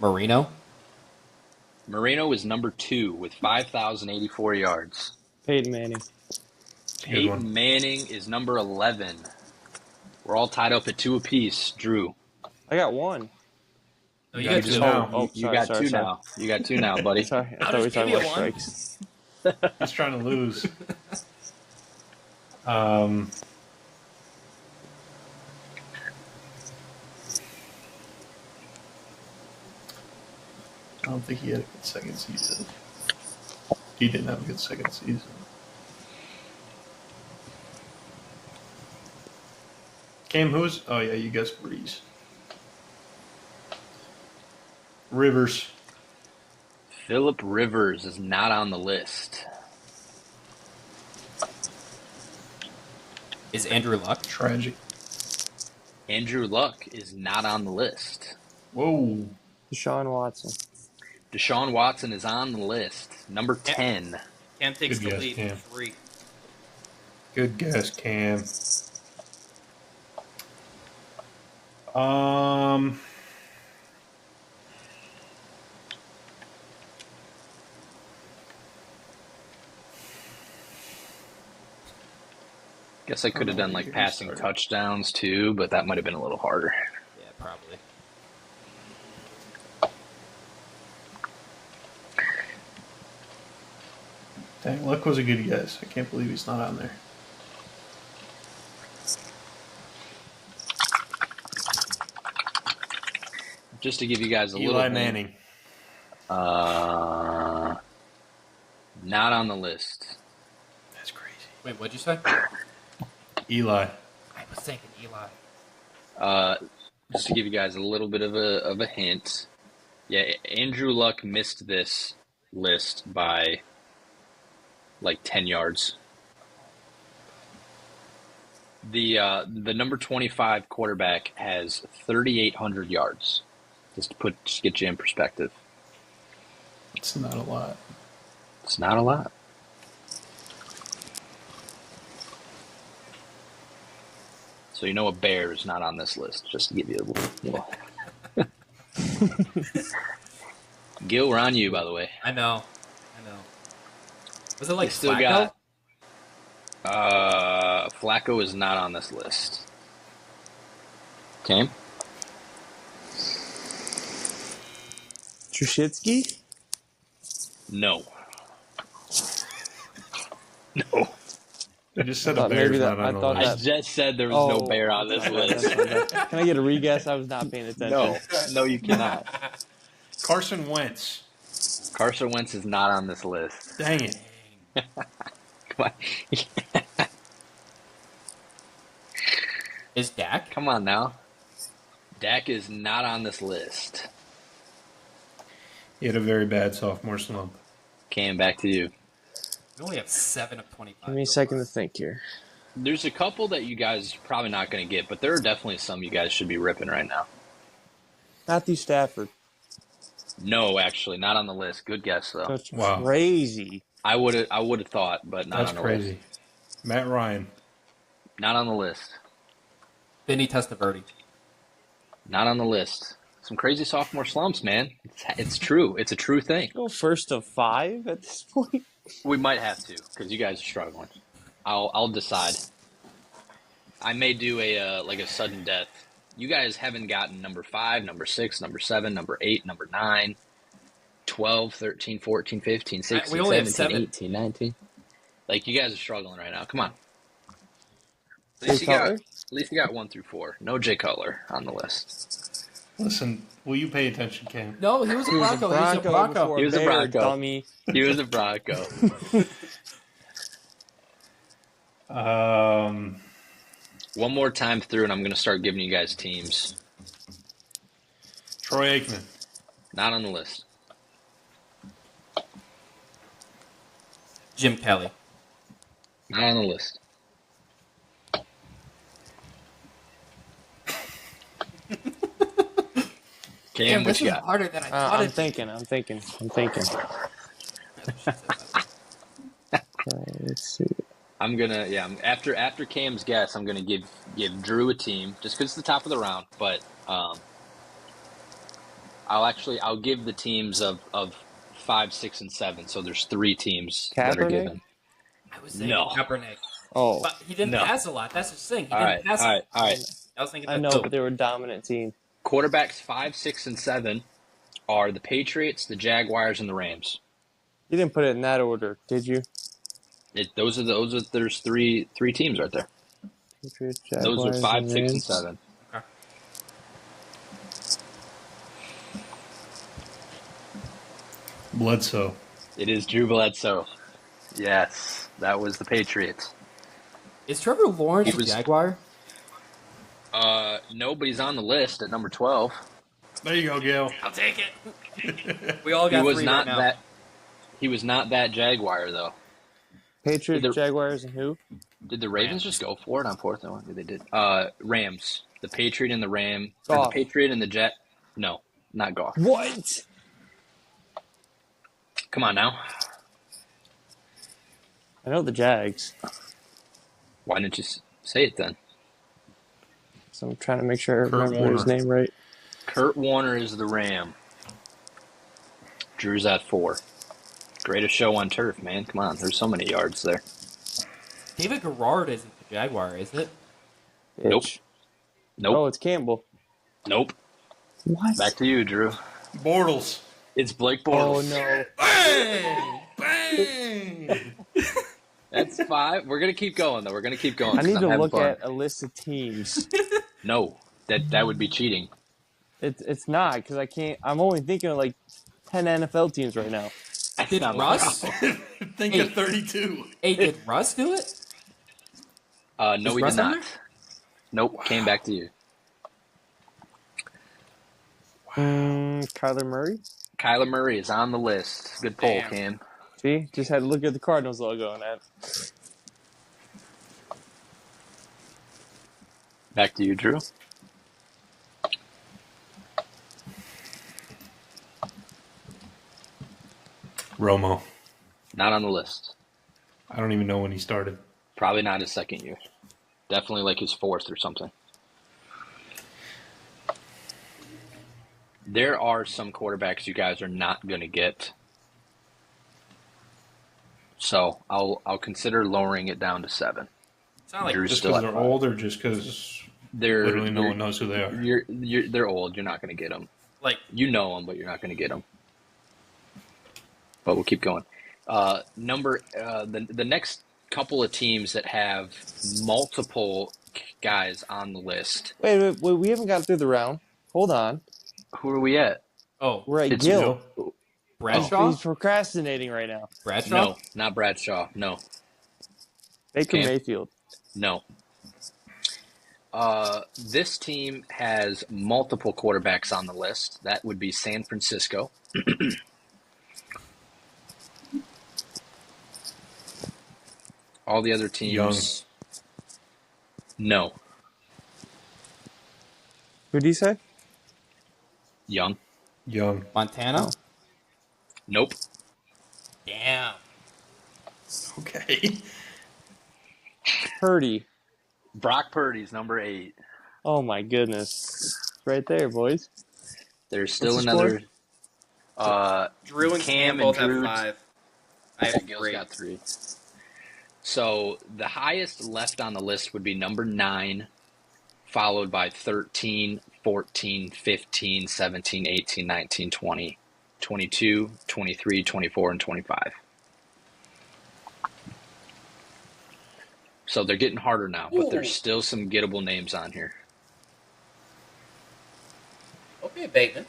Marino. Marino is number 2 with 5,084 yards. Peyton Manning. Good Peyton one. Manning is number 11. We're all tied up at 2 apiece. Drew, I got one. No, you got got two two. now. Oh, you sorry, got sorry, 2 sorry. now. You got 2 now, buddy. Sorry, I I'll thought we were just give talking you about one. strikes. He's trying to lose. I don't think he had a good second season. He didn't have a good second season. Cam, who's? Oh yeah, you guessed Breeze. Rivers. Phillip Rivers is not on the list. Is Andrew Luck? Tragic. Andrew Luck is not on the list. Whoa. Deshaun Watson. Deshaun Watson is on the list. Number 10. Cam takes Good the guess, lead. Cam. 3. Good guess, Cam. Guess I could have done like Here passing started. touchdowns too, but that might have been a little harder. Yeah, probably. Dang, Luck was a good guess. I can't believe he's not on there. just to give you guys a little Eli hint, Manning. not on the list. That's crazy. Wait, what'd you say? Eli. I was thinking Eli. Just to give you guys a little bit of a hint. Yeah, Andrew Luck missed this list by like 10 yards. The number 25 quarterback has 3,800 yards. Just get you in perspective. It's not a lot. It's not a lot. So you know a bear is not on this list, just to give you a little. Gil, we're on you, by the way. I know. Was it like You still Flacco? got Flacco is not on this list. Okay. Trubisky? No. No. I just said I a thought bear's maybe that- not on I the thought list. I just said there was no bear on this list. Can I get a reguess? I was not paying attention. No, you cannot. Carson Wentz. Carson Wentz is not on this list. Dang it. Come on. Is Dak? Come on now. Dak is not on this list. He had a very bad sophomore slump. Cam, back to you. We only have 7 of 25. Give me a second to think here. There's a couple that you guys are probably not going to get, but there are definitely some you guys should be ripping right now. Matthew Stafford. No, actually, not on the list. Good guess though. That's Wow. crazy. I would have thought, but not That's on the crazy. list. Matt Ryan. Not on the list. Vinny Testaverde. Not on the list. Some crazy sophomore slumps, man. It's true. It's a true thing. Go first of 5 at this point. We might have to because you guys are struggling. I'll decide. I may do a sudden death. You guys haven't gotten number 5, number 6, number 7, number 8, number 9, 12, 13, 14, 15, 16, We only have 17, 7. 18, 19. Like, you guys are struggling right now. Come on. At Jay least, you got, Cutler? at least you got 1 through 4. No Jay Cutler on the list. Listen, will you pay attention, Cam? No, he was a He was a Bronco. He was a Bronco. before He was a Bear, Bronco. dummy. He was a Bronco. One more time through, and I'm going to start giving you guys teams. Troy Aikman. Not on the list. Jim Kelly. Not on the list. Cam, Damn, what this you is got? harder than I thought I'm it'd be. thinking. Let's see. I'm gonna after Cam's guess, I'm gonna give Drew a team just because it's the top of the round. But I'll give the teams of 5, 6, and 7. So there's 3 teams that are Kaepernick? given. I was thinking No. Kaepernick. Oh, But he didn't No. pass a lot. That's the thing. He All didn't right, pass all right, all right. I was thinking I that know, too. but they were a dominant team. Quarterbacks 5, 6, and 7 are the Patriots, the Jaguars, and the Rams. You didn't put it in that order, did you? There's three teams right there. Patriots, Those are Jaguars, 5, and 6, and Rams. 7. Bledsoe. It is Drew Bledsoe. Yes, that was the Patriots. Is Trevor Lawrence He a was- Jaguar? Nobody's on the list at number 12. There you go, Gail. I'll take it. We all He got was 3 not right now. that. He was not that Jaguar though. Patriots, The- Jaguars, and who? Did the Ravens just go for it on 4th? No, they did. Rams. The Patriot and the Ram. Or the Goff. Patriot and the Jet. No, not Goff. What? Come on now. I know the Jags, Why didn't you say it then? so I'm trying to make sure I Kurt remember his Warner. name right. Kurt Warner is the Ram. Drew's at 4. Greatest show on turf, man. Come on. There's so many yards there. David Garrard isn't the Jaguar, is it? Nope. Itch. Nope. Oh, it's Campbell. Nope. What? Back to you, Drew. Bortles. It's Blake Oh Bortles. no! Bang! Bang! That's 5. We're gonna keep going though. We're gonna keep going. I 'cause need I'm to having look fun. at a list of teams. No, that would be cheating. It's not because I can't. I'm only thinking of like 10 NFL teams right now. Did Russ? Think of 32. Hey, did Russ do it? No, Is we Russ did on not. there? Nope, came back to you. Kyler Murray. Kyler Murray is on the list. Good poll, Damn. Cam. See, just had to look at the Cardinals logo and that. Back to you, Drew. Romo. Not on the list. I don't even know when he started. Probably not his second year. Definitely like his fourth or something. There are some quarterbacks you guys are not going to get. So I'll consider lowering it down to 7. It's not like Drew's Just still because at they're 5. old or just because They're literally no one knows who they are? They're old. You're not going to get them. like You know them, but you're not going to get them. But we'll keep going. The next couple of teams that have multiple guys on the list. Wait, we haven't got through the round. Hold on. Who are we at? oh We're at It's Gil. Bradshaw? He's procrastinating right now. Bradshaw? No, not Bradshaw. No, Baker Cam? Mayfield. no. This team has multiple quarterbacks on the list. That would be San Francisco. All the other teams. No. Who did he say? Young. Young. Montana? Nope. damn. Okay. Purdy. Brock Purdy's number 8. Oh my goodness. Right there, boys. There's still What's the another. Drew and Cam and both Drew- have 5. I have Gil's 3. got 3. So the highest left on the list would be number 9, followed by 13, 14, 15, 17, 18, 19, 20, 22, 23, 24, and 25. So they're getting harder now, but there's still some gettable names on here. Okay, Bateman.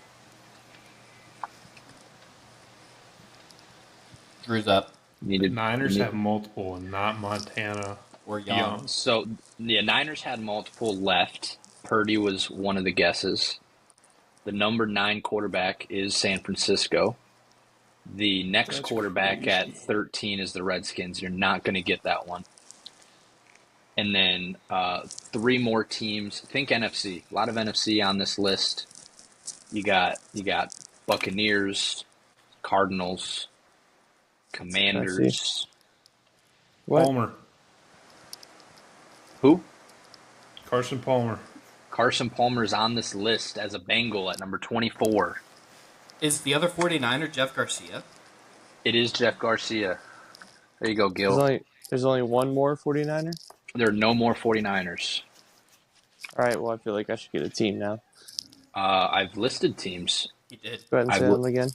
Drew's up. Niners have multiple and not Montana. We're young. Young. So the Niners had multiple left. Purdy was one of the guesses. The number 9 quarterback is San Francisco. The next That's quarterback crazy. at 13 is the Redskins. You're not going to get that one. And then 3 more teams. Think NFC. A lot of NFC on this list. You got Buccaneers, Cardinals, Commanders. What? Palmer. Who? Carson Palmer. Carson Palmer's on this list as a Bengal at number 24. Is the other 49er Jeff Garcia? It is Jeff Garcia. There you go, Gil. There's only one more 49er? There are no more 49ers. All right, well, I feel like I should get a team now. I've listed teams. He did. Go ahead and I say will- them again.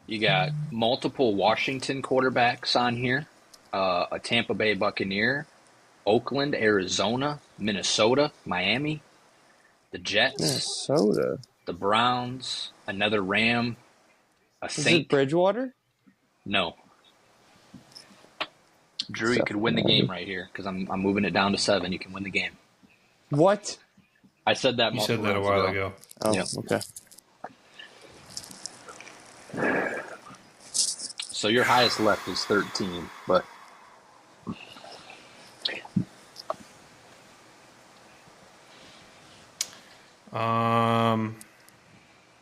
You got multiple Washington quarterbacks on here, a Tampa Bay Buccaneer, Oakland, Arizona, Minnesota, Miami, the Jets, Minnesota. the Browns, another Ram, a Is it Saint. Bridgewater? No. Drew, you could win the game right here because I'm moving it down to 7. You can win the game. What? I said that You multiple said that a rounds while ago. ago. Oh, Yep. okay. So your highest left is 13, but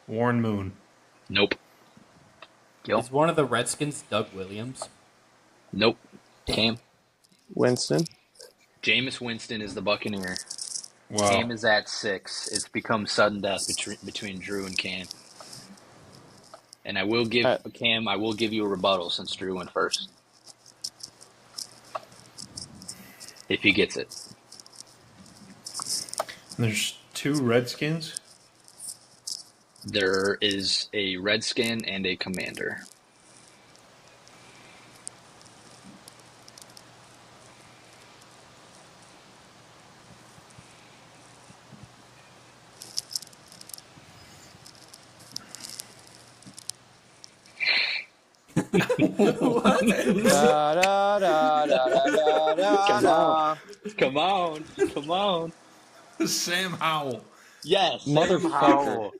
Warren Moon. nope. Gil? Is one of the Redskins Doug Williams? Nope. Cam? Winston. Jameis Winston is the Buccaneer. Wow. Cam is at 6. It's become sudden death between Drew and Cam. And I will give Cam. I will give you a rebuttal since Drew went first, if he gets it. There's 2 Redskins. There is a Redskin and a Commander. Da, da, da, da, da, da, da. Come on. Sam Howell. Yes, Motherfucker.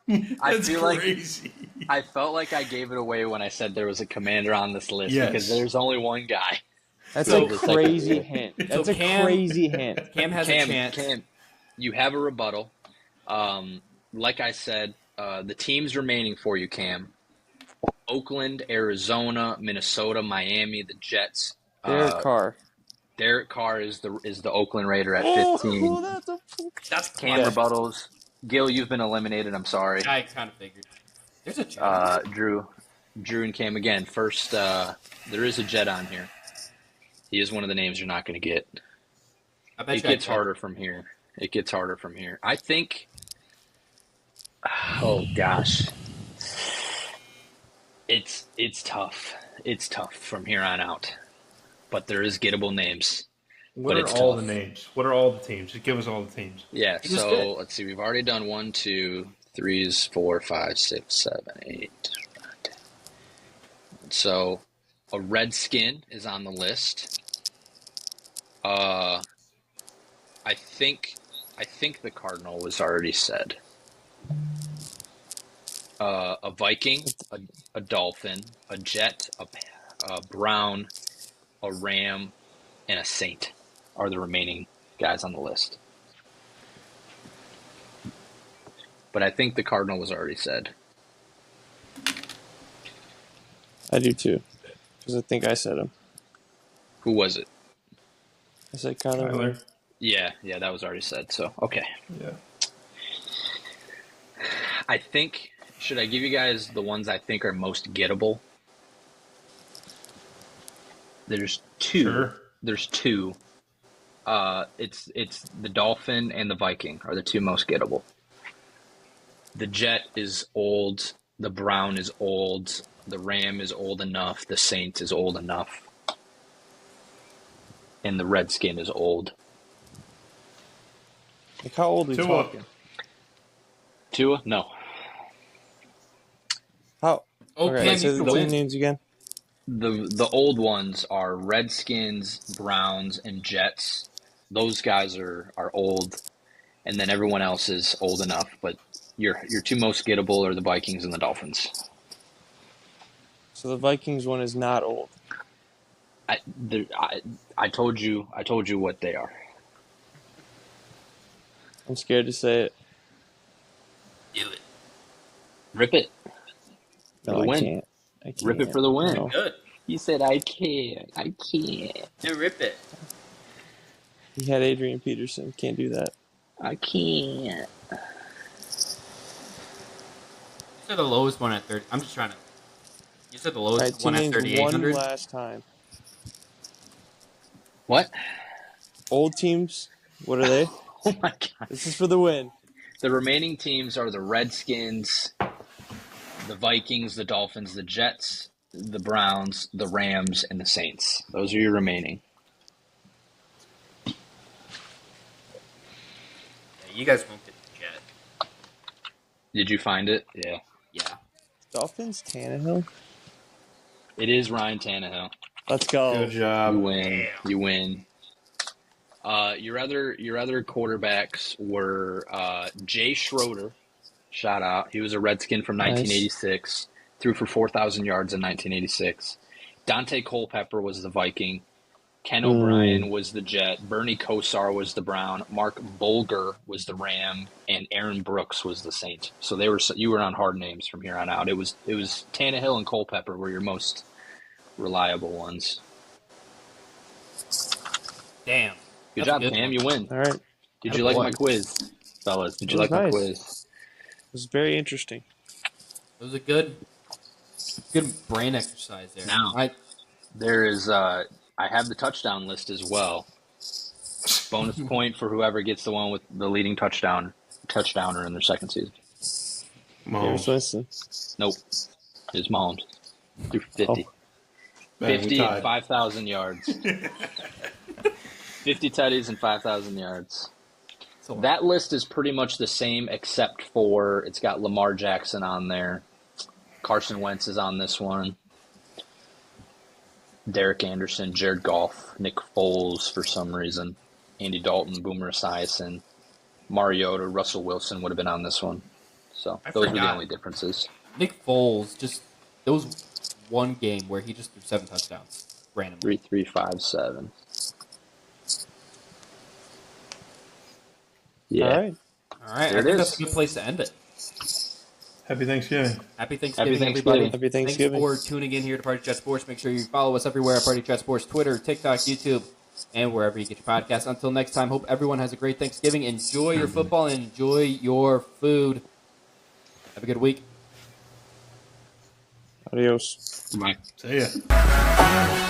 I That's feel crazy. I felt like I gave it away when I said there was a commander on this list Yes. because there's only one guy. That's So a the second crazy rule. hint. So That's a Cam- crazy hint. Cam has a chance. Cam, you have a rebuttal. Like I said, the teams remaining for you, Cam: Oakland, Arizona, Minnesota, Miami, the Jets. Derek Carr. Derek Carr is the Oakland Raider at Oh, 15. That's Cam close. rebuttals. Gil, you've been eliminated. I'm sorry. I kind of figured. There's a chance. Drew and Cam again. First, there is a Jet on here. He is one of the names you're not going to get. I bet It you I gets could. harder from here. I think. Oh gosh, it's tough. It's tough from here on out. But there is gettable names. What But are it's all tough. the names? What are all the teams? Just give us all the teams. Yeah. He was So good. let's see. We've already done 1, 2, 3, 4, 5, 6, 7, 8, 9, 10. So a Redskin is on the list. I think the Cardinal was already said. A Viking, a Dolphin, a Jet, a Brown, a Ram, and a Saint are the remaining guys on the list. But I think the Cardinal was already said. I do too. Because I think I said him. Who was it? I said Kyler. Murray. Yeah, that was already said. So, okay. Yeah. I think, should I give you guys the ones I think are most gettable? There's two. Sure. There's two. It's the Dolphin and the Viking are the two most gettable. The Jet is old. The Brown is old. The Ram is old enough. The Saint is old enough. And the Redskin is old. Like, how old are we Tua. talking? Tua? No. How? Oh, Okay, Cam, say you the can team win. names again. The old ones are Redskins, Browns, and Jets. Those guys are old, and then everyone else is old enough. But your two most gettable are the Vikings and the Dolphins. So the Vikings one is not old. I told you what they are. I'm scared to say it. Do it. Rip it. No, the I win. can't. I can't. Rip it for the win. No. Good. You said I can't. I can't. Do rip it. He had Adrian Peterson. Can't do that. I can't. You said the lowest one at 30. I'm just trying to. You said the All lowest right, team one at names one 3,800. last time. What? Old teams. What are they? Oh my god. This is for the win. The remaining teams are the Redskins, the Vikings, the Dolphins, the Jets, the Browns, the Rams, and the Saints. Those are your remaining. Yeah, you guys won't get the Jet. Did you find it? Yeah. Yeah. Dolphins, Tannehill. It is Ryan Tannehill. Let's go. Good job. You win. You win. Your other quarterbacks were Jay Schroeder. Shout out. He was a Redskin from 1986. Threw for 4,000 yards in 1986. Dante Culpepper was the Viking. Ken O'Brien was the Jet. Bernie Kosar was the Brown. Mark Bolger was the Ram, and Aaron Brooks was the Saint. So you were on hard names from here on out. It was Tannehill and Culpepper were your most reliable ones. Damn. Good That's a job, good Cam. one. You win. All right. Did you like Attaboy. my quiz, fellas? Did you It was like my nice. quiz? It was very interesting. It was a good brain exercise there. Now. There is. I have the touchdown list as well. Bonus point for whoever gets the one with the leading touchdowner in their second season. James Mahomes. Winston. Nope, it's Mahomes. Through 50. Oh. Man, we 50 and tied. 5,000 yards. 50 tutties and 5,000 yards. That list is pretty much the same except for it's got Lamar Jackson on there. Carson Wentz is on this one. Derek Anderson, Jared Goff, Nick Foles for some reason, Andy Dalton, Boomer Esiason, Mariota, Russell Wilson would have been on this one. So those were the forgot. only differences. Nick Foles, there was one game where he just threw 7 touchdowns randomly. 3-3-5-7. Yeah. All right. All right, There I it think is. that's a good place to end it. Happy Thanksgiving. Happy Thanksgiving, Happy everybody. Thanksgiving. Happy Thanksgiving. Thanks for tuning in here to Party Chat Sports. Make sure you follow us everywhere at Party Chat Sports, Twitter, TikTok, YouTube, and wherever you get your podcasts. Until next time, hope everyone has a great Thanksgiving. Enjoy your football and enjoy your food. Have a good week. Adios. Bye. See ya.